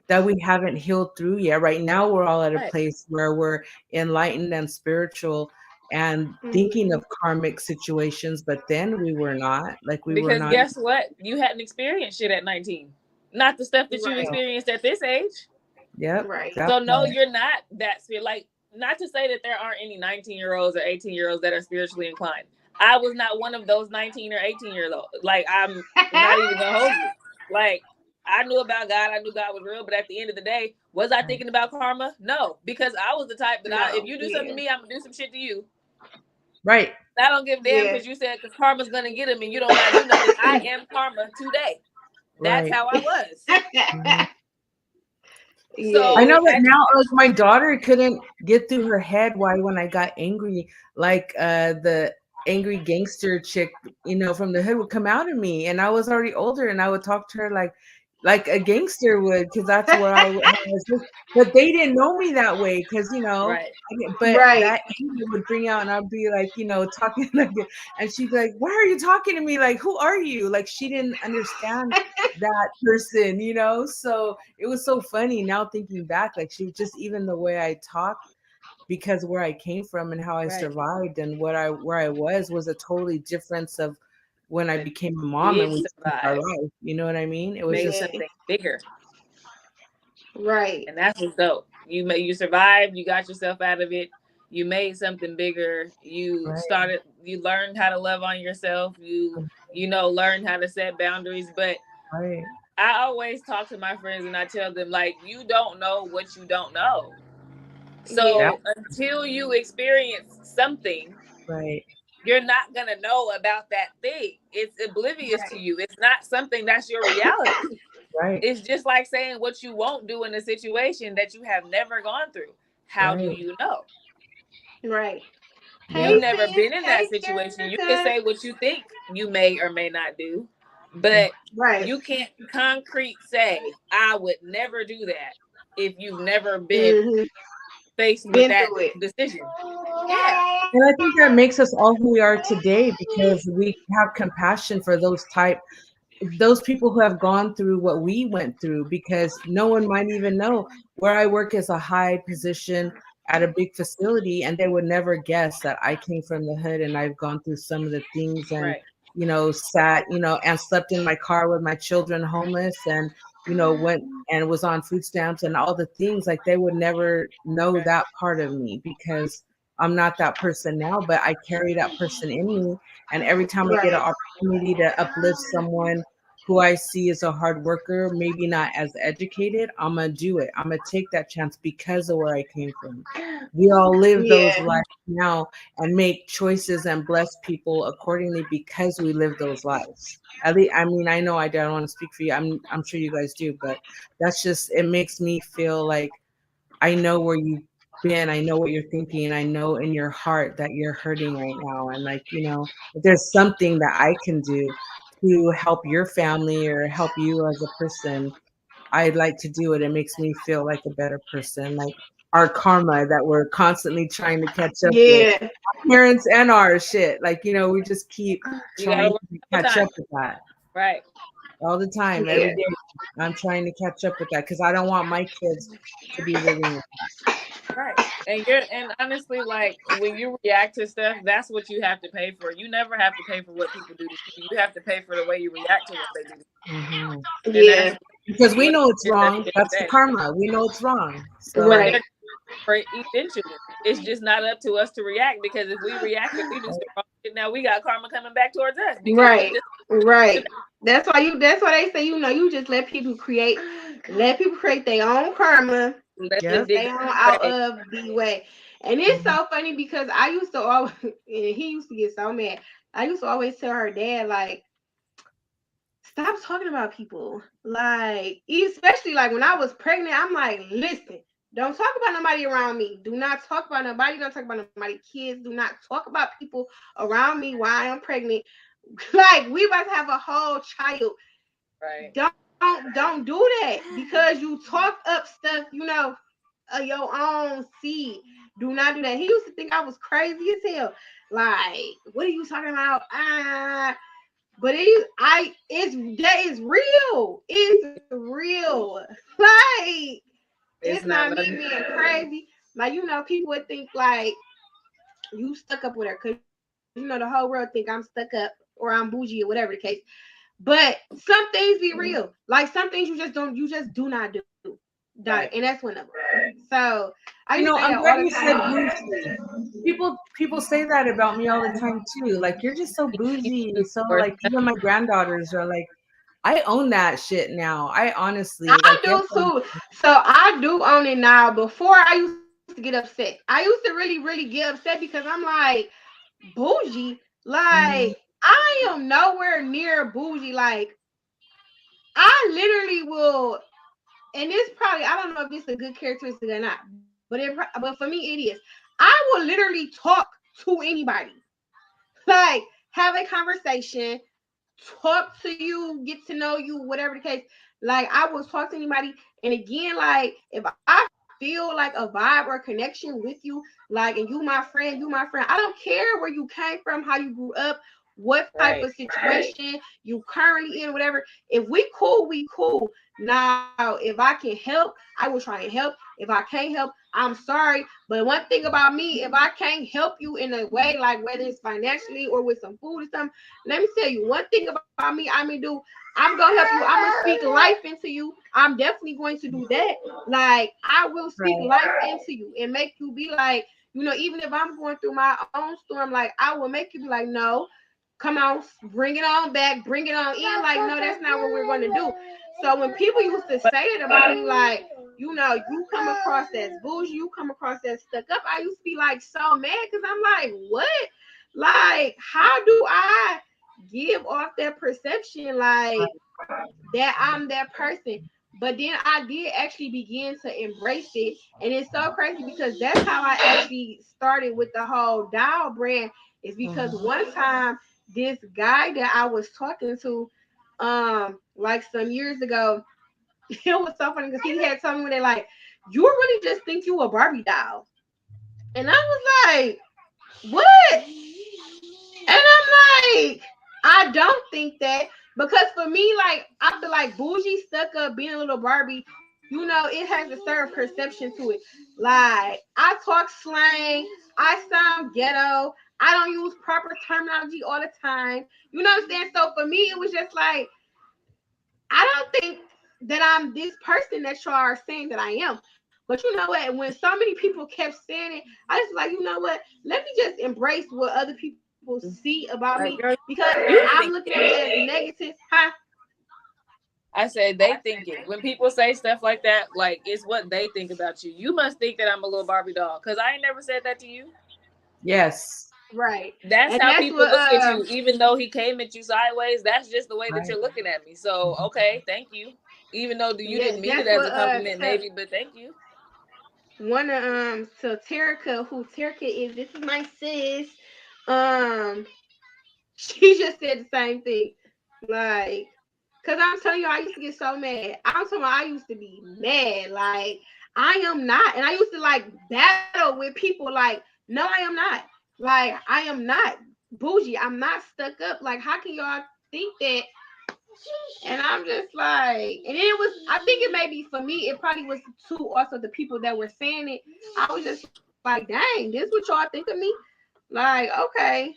that we haven't healed through yet. Right now, we're all at a Right. place where we're enlightened and spiritual and thinking Mhm. of karmic situations, but then we were not. Like we were Because not. guess what? You hadn't experienced shit at 19. Not the stuff that you've Right. experienced at this age. Yep, Right. that So no, part. you're not that spirit. Like, not to say that there aren't any 19-year-olds or 18-year-olds that are spiritually inclined. I was not one of those 19 or 18-year olds. Like, I'm not even gonna hold you. Like, I knew about God. I knew God was real. But at the end of the day, was I Right. thinking about karma? No, because I was the type that if No. you do something to Yeah. me, I'm gonna do some shit to you. Right. I don't give a damn Yeah. because you said because karma's gonna get him and you don't gotta do nothing. I am karma today. That's Right. how I was. Mhm. I Yeah. know So that now, like my daughter couldn't get through her head why when I got angry, like the angry gangster chick, from the hood would come out of me, and I was already older, and I would talk to her like a gangster would, because that's where I was. But they didn't know me that way, because right, but Right. that anger would bring out, and I'd be like, talking like, and she'd be like, "Why are you talking to me? Like, who are you?" Like she didn't understand that person, so it was so funny now thinking back, like she was just even the way I talked, because where I came from and how I right. survived and where I was a totally difference of when I But became a mom and did we changed our survive. life. You know what I mean? It You was made just Yeah. something bigger. Right. And that's what's dope. You survived, you got yourself out of it, you made something bigger, right. you learned how to love on yourself, learned how to set boundaries. But Right. I always talk to my friends and I tell them, like, you don't know what you don't know. Yeah. That So until you experience something, right. you're not gonna know about that thing. It's oblivious to Right. you. It's not something that's your reality. Right. It's just like saying what you won't do in a situation that you have never gone through. How do Right. you know? Right. You've Yep. Hey never sis. been in that Hey situation. You can Erica. say what you think you may or may not do, but Right. you can't concrete say, I would never do that if you've never been Mhm. faced with Been that through it. decision. Yeah. And I think that makes us all who we are today, because we have compassion for those people who have gone through what we went through, because no one might even know. Where I work is a high position at a big facility, and they would never guess that I came from the hood and I've gone through some of the things, and Right. sat, and slept in my car with my children homeless, and went and was on food stamps and all the things. Like they would never know Right. that part of me, because I'm not that person now, but I carry that person in me. And every time I get an Right. opportunity to uplift someone who I see as a hard worker, maybe not as educated, I'm gonna do it. I'm gonna take that chance because of where I came from. We all live those Yeah. lives now and make choices and bless people accordingly because we live those lives. At least, I mean, I know I don't want to speak for you. I'm sure you guys do, but that's just, it makes me feel like I know where you've been. I know what you're thinking. I know in your heart that you're hurting right now. And like, if there's something that I can do to help your family or help you as a person, I'd like to do it. It makes me feel like a better person. Like our karma that we're constantly trying to catch up with, Yeah. parents and our shit. Like, we just keep You gotta trying work to all the catch time. up with that Right. all the time, every Yeah. day. I'm trying to catch up with that because I don't want my kids to be living with Right. And honestly, like when you react to stuff, that's what you have to pay for. You never have to pay for what people do to you. You have to pay for the way you react to what they do. that. And that's Yeah. Because we what know it's it is at the wrong. end of That's the the day. karma. We know it's wrong. So Right. They're for it eventually. It's just not up to us to react because if we react and we do some wrong shit, now we got karma coming back towards us because we Right. just Right. That's why they say, you just let people create Let people create their own karma. Let them Yep. dig Stay their on own out grave. of the way. And it's Mhm. so funny because I used to always, and he used to get so mad. I used to always tell her dad, like, stop talking about people. Like, especially like when I was pregnant, I'm like, listen, don't talk about nobody around me. Do not talk about nobody. Don't talk about nobody kids. Do not talk about people around me while I am pregnant. Like, we about to have a whole child. Right. Don't do that because you talk up stuff, your own seed. Do not do that. He used to think I was crazy as hell. Like, what are you talking about? But it's that is real. It's real. Like, it's It's not not me nothing. being crazy. Like, people would think like you stuck up with her because the whole world think I'm stuck up or I'm bougie or whatever the case. But some things be real. Like, some things you just do not do. Dog, and Right. that's one of them. So I used to say that I'm all glad the you said time. bougie. People say that about me all the time too. Like, you're just so bougie. So like, even my granddaughters are like, I own that shit now. I honestly I like, yes, do too. So I do own it now. Before I used to get upset. I used to really get upset because I'm like, bougie. Like, mhm, I am nowhere near bougie. Like, I literally will, and this probably I don't know if it's a good characteristic or not, but for me it is. I will literally talk to anybody. Like, have a conversation, talk to you, get to know you, whatever the case. Like, I will talk to anybody, and again, like, if I feel like a vibe or connection with you, like, and you my friend. I don't care where you came from, how you grew up, what type of Right. situation you currently in, whatever. If we cool, we cool. Now, if I can help, I will try and help. If I can't help, I'm sorry. But one thing about me, if I can't help you in a way, like whether it's financially or with some food or something, let me tell you one thing about me. I may do. I'm gonna help you. I'm gonna speak life into you. I'm definitely going to do that. Like, I will speak right, life into you and make you be like, even if I'm going through my own storm, like, I will make you be like, no, come on, bring it on back, bring it on in. Like, no, that's not what we're going to do. So when people used to But say it about me, like, you come across as bougie, you come across as stuck up, I used to be like so mad because I'm like, what? Like, how do I give off that perception like that I'm that person? But then I did actually begin to embrace it. And it's so crazy because that's how I actually started with the whole doll brand, is because mhm, one time this guy that I was talking to, like some years ago, it was so funny because he had told me when they like, you really just think you a Barbie doll. And I was like, what? And I'm like, I don't think that, because for me, like, I feel like bougie, stuck up, being a little Barbie, it has a certain perception to it. Like, I talk slang, I sound ghetto, I don't use proper terminology all the time. You know what I'm saying? So for me, it was just like, I don't think that I'm this person that y'all are saying that I am. But you know what? When so many people kept saying it, I just like, you know what? Let me just embrace what other people see about me, like, girl, because you I'm think looking at it as negative. Huh? I said they think it. When people say stuff like that, like it's what they think about you. You must think that I'm a little Barbie doll because I ain't never said that to you. yes, Right. That's And how that's people what look at you, even though he came at you sideways. That's just the way that right, you're looking at me. So mhm, okay, thank you. Even though you yes, didn't mean it that's as what a compliment, maybe, but thank you. one of so Terica, who Terica is, this is my sis. Um she just said the same thing. Like, cause I'm telling you, I used to get so mad. I'm talking about I used to be mad. Like, I am not. And I used to like battle with people like, no, I am not. Like, I am not bougie. I'm not stuck up. Like, how can y'all think that? And I'm just like, and it was, I think it maybe for me, it probably was too also the people that were saying it. I was just like, dang, this what y'all think of me? Like, okay.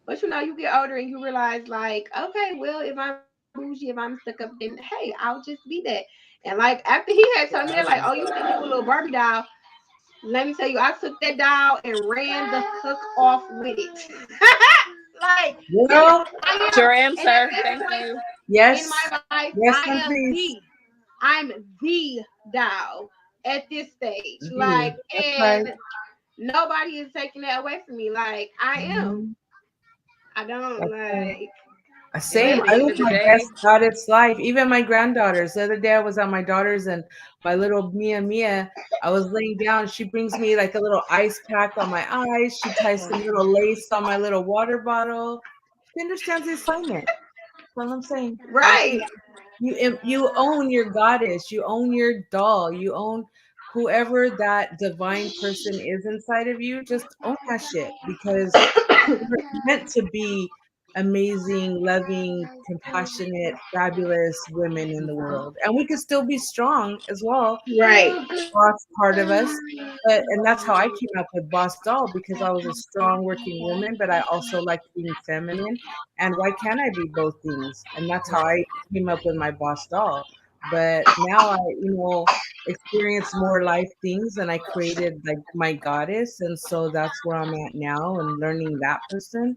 But you know, you get older and you realize, like, okay, well, if I'm bougie, if I'm stuck up, then hey, I'll just be that. And like, after he had told me that, like, oh, you think you a little Barbie doll? Let me tell you, I took that doll and ran the hook off with it. Like, yes, girl, I am. Sure am, And at sir. this Thank point you. in yes, my life, yes, I and am please, the. I'm the doll at this stage. Like, That's right. and nobody is taking that away from me. Like, I am. Mhm. I don't That's right. like, And Same. at but the I end live of the my day, best goddess life. Even my granddaughters. The other day I was at my daughter's and my little Mia, I was laying down. She brings me like a little ice pack on my eyes. She ties some little lace on my little water bottle. She understands the assignment. That's what I'm saying. Like right, you own your goddess. You own your doll. You own whoever that divine person is inside of you. Just own that shit because we're meant to be amazing, loving, compassionate, fabulous women in the world. And we can still be strong as well. right. Boss part of us. But and that's how I came up with Boss Doll because I was a strong working woman, but I also liked being feminine. And why can't I be both things? And that's how I came up with my Boss Doll. But now I, experience more life things and I created like my goddess. And so that's where I'm at now and learning that person.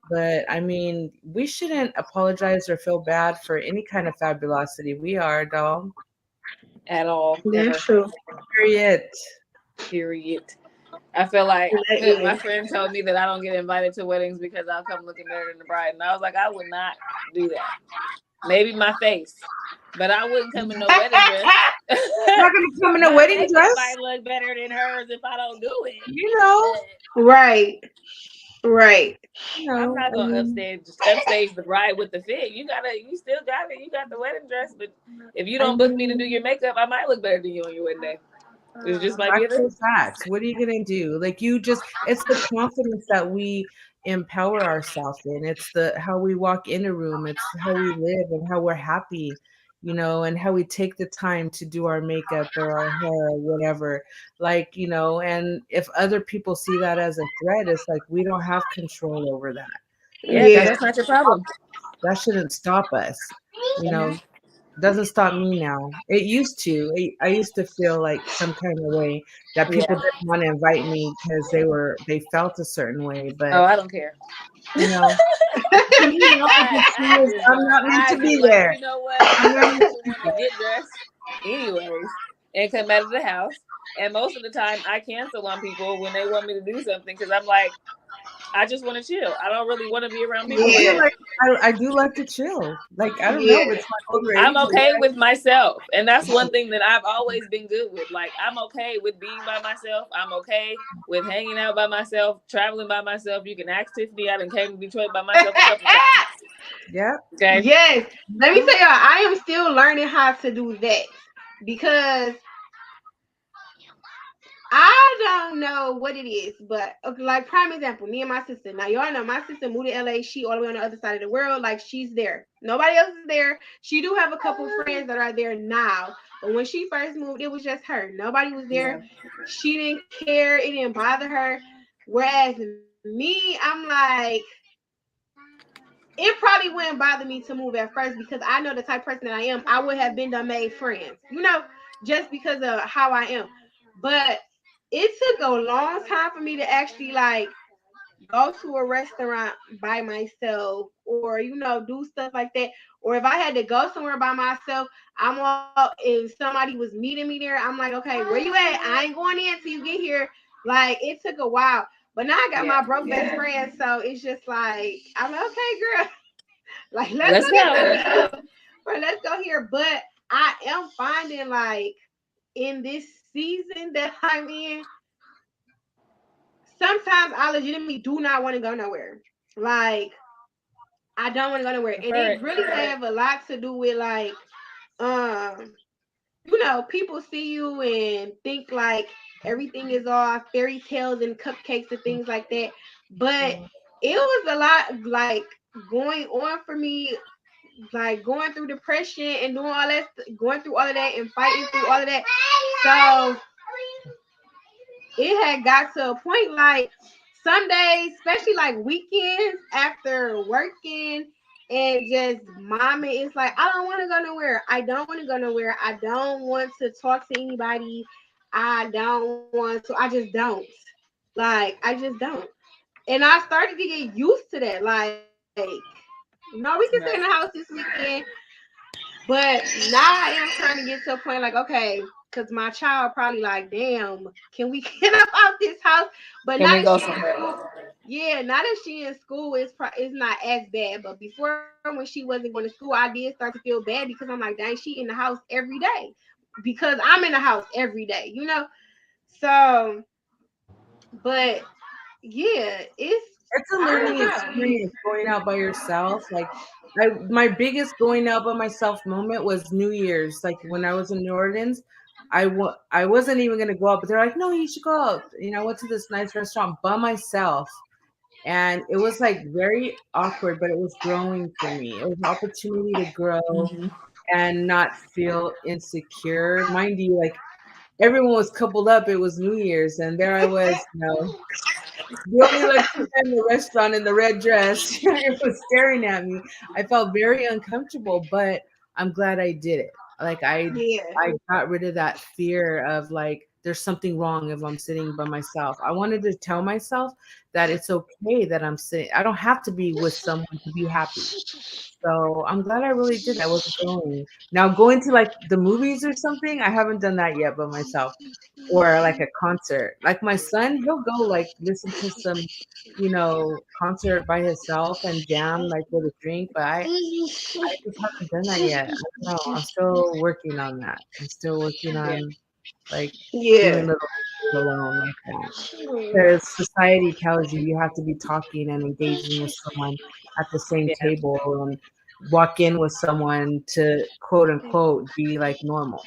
But I mean, we shouldn't apologize or feel bad for any kind of fabulosity. We are, doll. at all, That's ever, true. Period. period. I feel like That my is. friend told me that I don't get invited to weddings because I'll come looking better than the bride. And I was like, I would not do that. Maybe my face, but I wouldn't come in no wedding dress. You're not gonna come in a My wedding makeup dress, might look better than hers if I don't do it. you know. Right, right. I'm not I gonna mean, upstage the bride with the fit. You still got it. You got the wedding dress, but if you I don't book me to do mean, your makeup, I might look better than you on your wedding day. It just might be a thing. actual facts. What are you gonna do? Like you just it's the confidence that we empower ourselves in. It's the how we walk in a room, it's how we live and how we're happy, and how we take the time to do our makeup or our hair or whatever. Like, and if other people see that as a threat, it's like we don't have control over that. Yeah, Like because Yeah. that's not your problem. that shouldn't stop us. You Mhm. know, doesn't stop me now. It used to. I used to feel like some kind of way that people Yeah. didn't want to invite me because they felt a certain way. Oh, But I don't care. you know, to me now it just I feels just I'm don't. not meant I to be just like, there. you know what? I'm not I meant really to be want to there. get dressed anyways and come out of the house. And most of the time, I cancel on people when they want me to do something because I'm like, I just want to chill. I don't really want to be around I people right feel Yeah. now. like I do like to chill. Like I don't know if Yeah. it's my older I'm age or okay what. with myself. And that's one thing that I've always been good with. Like, I'm okay with being by myself. I'm okay with hanging out by myself, traveling by myself. You can ask Tiffany. I done came to Detroit by myself a couple times. Yeah. Okay. Yes. Let me Mhm. tell y'all, I am still learning how to do that because I don't know what it is, but okay, like prime example, me and my sister. Now y'all know my sister moved to LA. She all the way on the other side of the world. Like she's there. Nobody else is there. She do have a couple friends that are there now, but when she first moved, it was just her. Nobody was there. Yeah. She didn't care. It didn't bother her. Whereas me, I'm like, it probably wouldn't bother me to move at first because I know the type of person that I am. I would have been done made friends, just because of how I am. But it took a long time for me to actually like go to a restaurant by myself or do stuff like that. Or if I had to go somewhere by myself, I'm all if somebody was meeting me there, I'm like, okay, where you at? I ain't going in till you get here. Like it took a while. But now I got Yeah. my broke best friend, so it's just like I'm like, okay, girl, like let's Let's go get go. some stuff or let's go here. But I am finding like in this season that I'm in, sometimes I legitimately do not want to go nowhere. Like I don't want to go nowhere. And Prefer it it. really have a lot to do with like um people see you and think like everything is all fairy tales and cupcakes and things like that. But it was a lot like going on for me, like going through depression and doing all that, going through all of that and fighting through all of that. So it had got to a point like some days, especially like weekends after working and just momming, it's like I don't want to go nowhere. I don't want to go nowhere. I don't want to talk to anybody. I don't want to. I just don't. Like I just don't. And I started to get used to that. Like, no, we can stay in the Right. house this weekend. But now I am trying to get to a point like, okay, because my child probably like, damn, can we get up out this house? But Can now we that go she in somewhere? school, yeah, now that she in school, it's not as bad. But before, when she wasn't going to school, I did start to feel bad because I'm like, dang, she in the house every day because I'm in the house every day, you know. So, but yeah, It's a I learning don't know. experience going out by yourself. Like my biggest going out by myself moment was New Year's. Like when I was in New Orleans, I wasn't even gonna go out, but they're like, no, you should go out. You know, I went to this nice restaurant by myself, and it was like very awkward, but it was growing for me. It was an opportunity to grow Hmm. and not feel insecure. Mind you, like everyone was coupled up. It was New Year's, and there I was, the only Latina in the restaurant in the red dress. It was staring at me. I felt very uncomfortable, but I'm glad I did it. Like Yeah, I got rid of that fear of like there's something wrong if I'm sitting by myself. I wanted to tell myself that it's okay that I'm sitting. I don't have to be with someone to be happy. So I'm glad I really did. I wasn't going. Now going to like the movies or something, I haven't done that yet by myself. Or like a concert. Like my son, he'll go like listen to some, concert by himself and jam like with a drink. But I just haven't done that yet. I don't know. I'm still working on that. I'm still working Yeah. on like doing yeah. little things alone like that. Because society tells you you have to be talking and engaging with someone at the same Yeah. table and walk in with someone to quote unquote be like normal.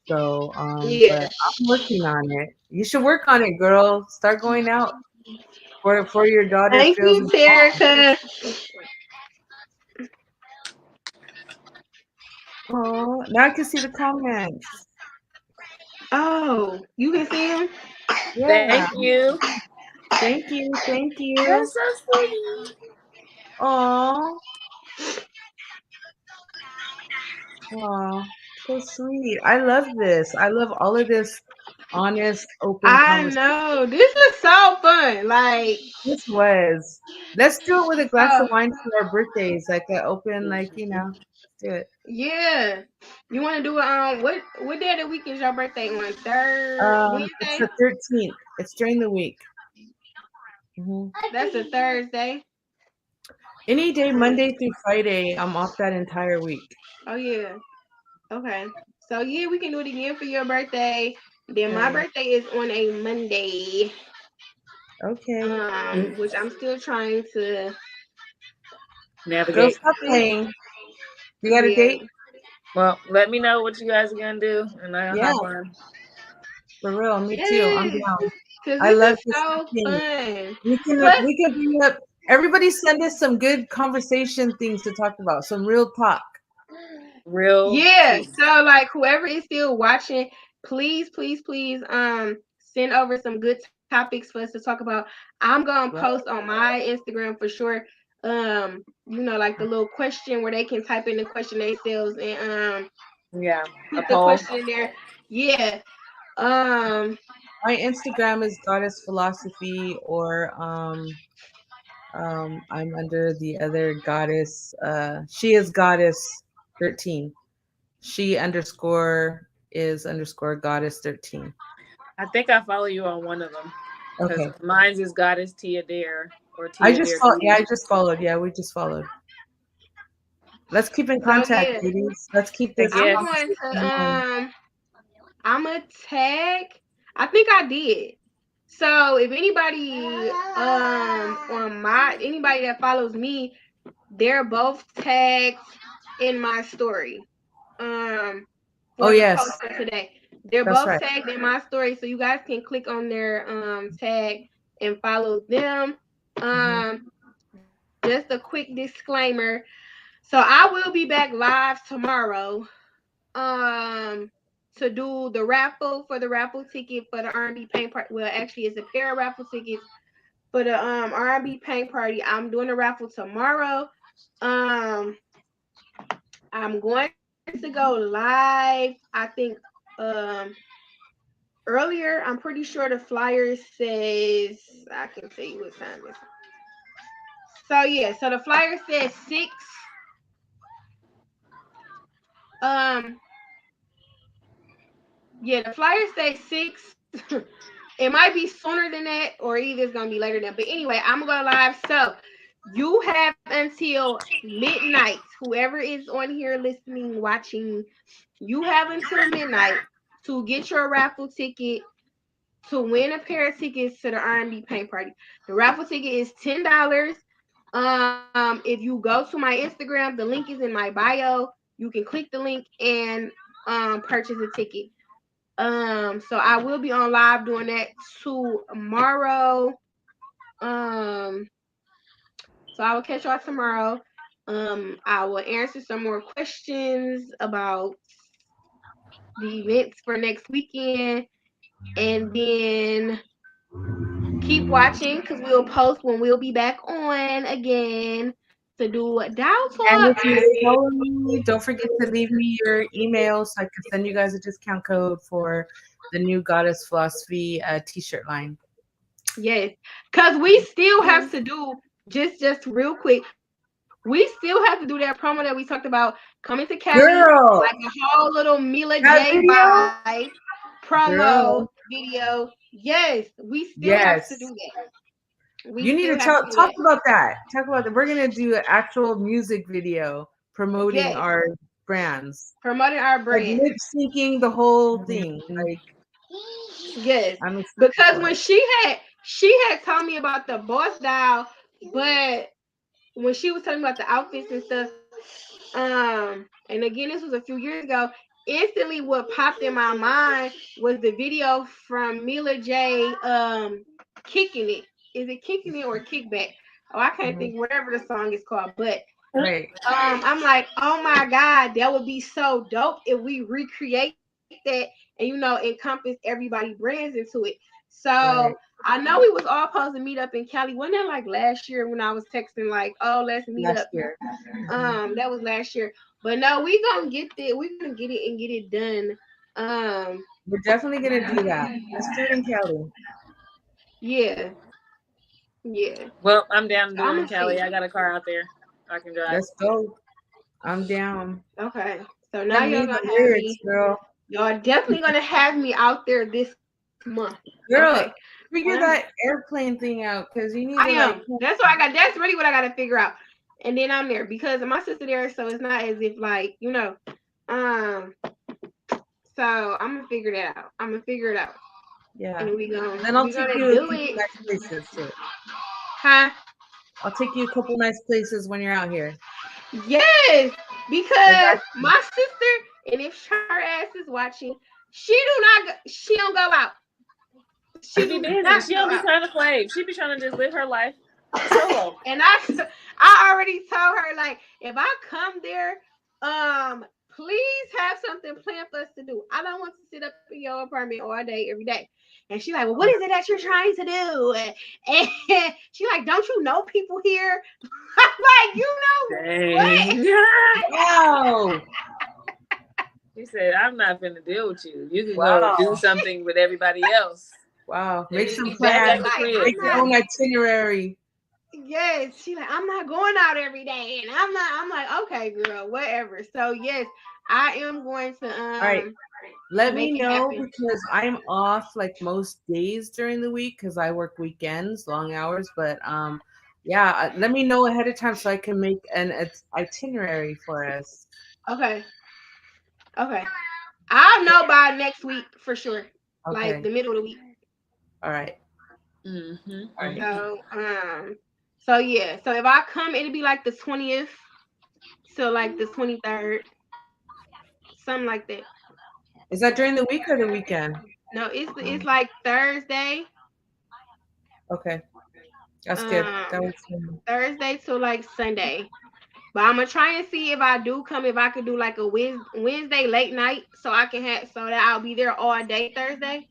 So, Yeah. but I'm working on it. You should work on it, girl. Start going out for your daughter Thank feels you, involved. Terica. Oh, now I can see the comments. Oh, you can see him? Yeah. Thank you. Thank you. Thank That's you. so sweet. Oh, oh, so sweet. I love this. I love all of this honest, open I conversation. know. This is so fun. Like, This was. Let's do it with a glass so of wine for our birthdays, like an open, let's do it. yeah. You want to do it on what day of the week is your birthday on? Third It's Wednesday? the 13th. It's during the week. Hmm. That's a Thursday. Any day, Mm. Monday through Friday, I'm off that entire week. Oh yeah. Okay. So yeah, we can do it again for your birthday. Then my Okay. birthday is on a Monday. Okay. Which I'm still trying to Girl, Navigate. stop think. playing. You got a Yeah. date? Well, let me know what you guys are gonna do, and I'll Yeah, hop on. for real. Me too. I'm Yes. down. Cause I this love is this so thing. fun. We can Plus, we can bring up everybody send us some good conversation things to talk about. Some real talk. Real yeah. tea. So like whoever is still watching, please, please, please, send over some good topics for us to talk about. I'm gonna Right. post on my Instagram for sure. Like the little question where they can type in the question themselves and Yeah. A put the poll. question in there. Yeah. Um. My Instagram is Goddess Philosophy or I'm under the other goddess. She is Goddess 13. She underscore is underscore Goddess 13. I think I follow you on one of them because Okay. mine's is Goddess Tia Dare or I Tia just Dare followed. Yeah, Beauty. I just followed. Yeah, we just followed. Let's keep in So contact, yeah, ladies. Let's keep Heck this I'm yes. going to conversation going. I'm a tag. I think I did. So if anybody on my anybody that follows me, they're both tagged in my story. Um Oh for the yes, post for today. They're that's both right. tagged in my story, so you guys can click on their tag and follow them. Hmm. Just a quick disclaimer. So I will be back live tomorrow to do the raffle for the raffle ticket for the R&B paint party. Well, actually, it's a pair of raffle tickets for the R&B paint party. I'm doing a raffle tomorrow. Um, I'm going to go live. I think um earlier. I'm pretty sure the flyer says I can tell you what time it is. So yeah, so the flyer says Um, yeah, the flyer say 6. It might be sooner than that, or either it's gonna be later than. But anyway, I'm gonna go live. So you have until midnight. Whoever is on here listening, watching, you have until midnight to get your raffle ticket to win a pair of tickets to the R&B paint party. The raffle ticket is $10. If you go to my Instagram, the link is in my bio. You can click the link and purchase a ticket. So I will be on live doing that tomorrow. Um, so I will catch y'all tomorrow. I will answer some more questions about the events for next weekend, and then keep watching because we'll post when we'll be back on again to do Dial And Talk. if you follow me, don't forget to leave me your email so I can send you guys a discount code for the new Goddess Philosophy t-shirt line. Yes, because we still have to do just real quick. We still have to do that promo that we talked about coming to Cali, Girl, like a whole little Mila that J video? vibe promo Girl, video. Yes, we still have to do yes. that. We You need still to have to do talk that. about that. Talk about that. We're gonna do an actual music video promoting Yes, our brands, promoting our like brand. lip syncing the whole thing. Like Yes, I'm excited because for when it. she had told me about the boss dial, but when she was telling me about the outfits and stuff, and again, this was a few years ago. Instantly, what popped in my mind was the video from Mila J. Kicking It. Is it Kicking It or Kickback? Oh, I can't Mhm. think whatever the song is called. But Right, I'm like, oh my god, that would be so dope if we recreate that and encompass everybody brands into it. So right. I know we was all supposed to meet up in Cali. Wasn't that like last year when I was texting like, oh, let's meet Last up? year. Hmm. That was last year. But no, we gonna get it. We're gonna get it and get it done. We're definitely gonna do that. Let's do it in Cali. Yeah, yeah. Well, I'm down to So do I'm it in gonna see. Cali. I got a car out there. I can drive. Let's go. I'm down. Okay. So now Send y'all me the gonna have lyrics, me. girl. Y'all definitely gonna have me out there this month. Okay. Girl, And figure that airplane thing out because you I need to am. like. That's what I got. That's really what I gotta figure out. And then I'm there because my sister there, so it's not as if like. Um. So I'm gonna figure that out. I'm gonna figure it out, Yeah. and we Then gonna I'll we take gonna you a do couple it. nice places too. Huh? I'll take you a couple nice places when you're out here. Yes, I because got you. my sister, and if her ass is watching, she do not. She don't go out. She She be do busy. not She go don't be out. trying to slave. She be trying to just live her life solo. And I already told her like, if I come there, please have something planned for us to do. I don't want to sit up in your apartment all day every day. And she like, well, what is it that you're trying to do? And she like, don't you know people here? I'm like, you know what? Dang. Wow. She said, I'm not finna deal with you. You can go do Wow. something with everybody else. Wow. And Make just some be back She at plans. the like, crib. Make I'm your not. own itinerary. Yes, she like, I'm not going out every day, and I'm not. I'm like, okay, girl, whatever. So yes, I am going to All right. Let make me it know happen. because I'm off like most days during the week because I work weekends, long hours. But yeah, let me know ahead of time so I can make an itinerary for us. Okay, okay. I'll know by next week for sure, like Okay. the middle of the week. All right. Mm-hmm. All right. Mm-hmm. So yeah. So if I come, it'll be like the 20th to like the 23rd, something like that. Is that during the week or the weekend? No, it's like Thursday. Okay. That's good. Um, That was good. Thursday to like Sunday. But I'm gonna try and see if I do come, if I could do like a Wednesday late night, so I can have so that I'll be there all day Thursday,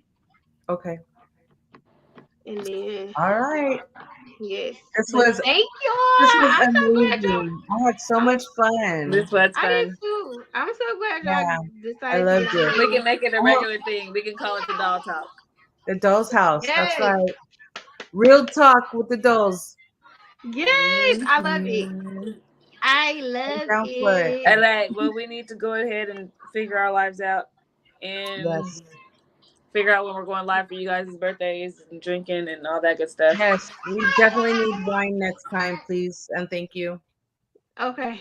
Okay. and then All right. yes. This But was thank this y'all. was I'm so glad y'all. amazing. I had so much fun. This was I did fun. too. I'm so glad y'all Yeah, I decided to get loved on it. We with can me. make it a Oh, regular thing. We can call it the doll talk. the doll's house. That's Yes, right. Real talk with the dolls. yes, I love it. Mm-hmm. I I'm love down for it. it. And like, well, we need to go ahead and figure our lives out and Yes. figure out when we're going live for you guys' birthdays and drinking and all that good stuff. Yes. We definitely need wine next time, please. And thank you. Okay.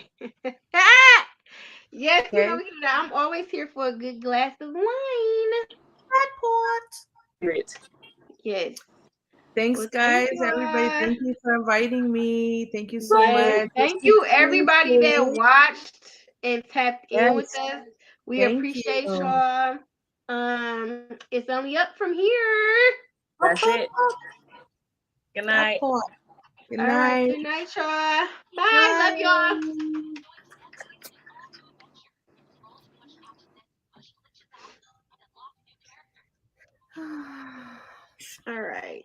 Yes, we Okay. can do that. I'm always here for a good glass of wine. Airport. Period. Yes. Thanks, Well, thank guys. you. Everybody, thank you for inviting me. Thank you so Yes. much. We'll Thank speak you, soon, everybody that too. watched and tapped in with Yes. us. We Thank appreciate you. y'all. It's only up from here. Up, That's up, it. up. Good night. Airport. Good All right. night. Good night, y'all. Bye. Love y'all. Bye. All right.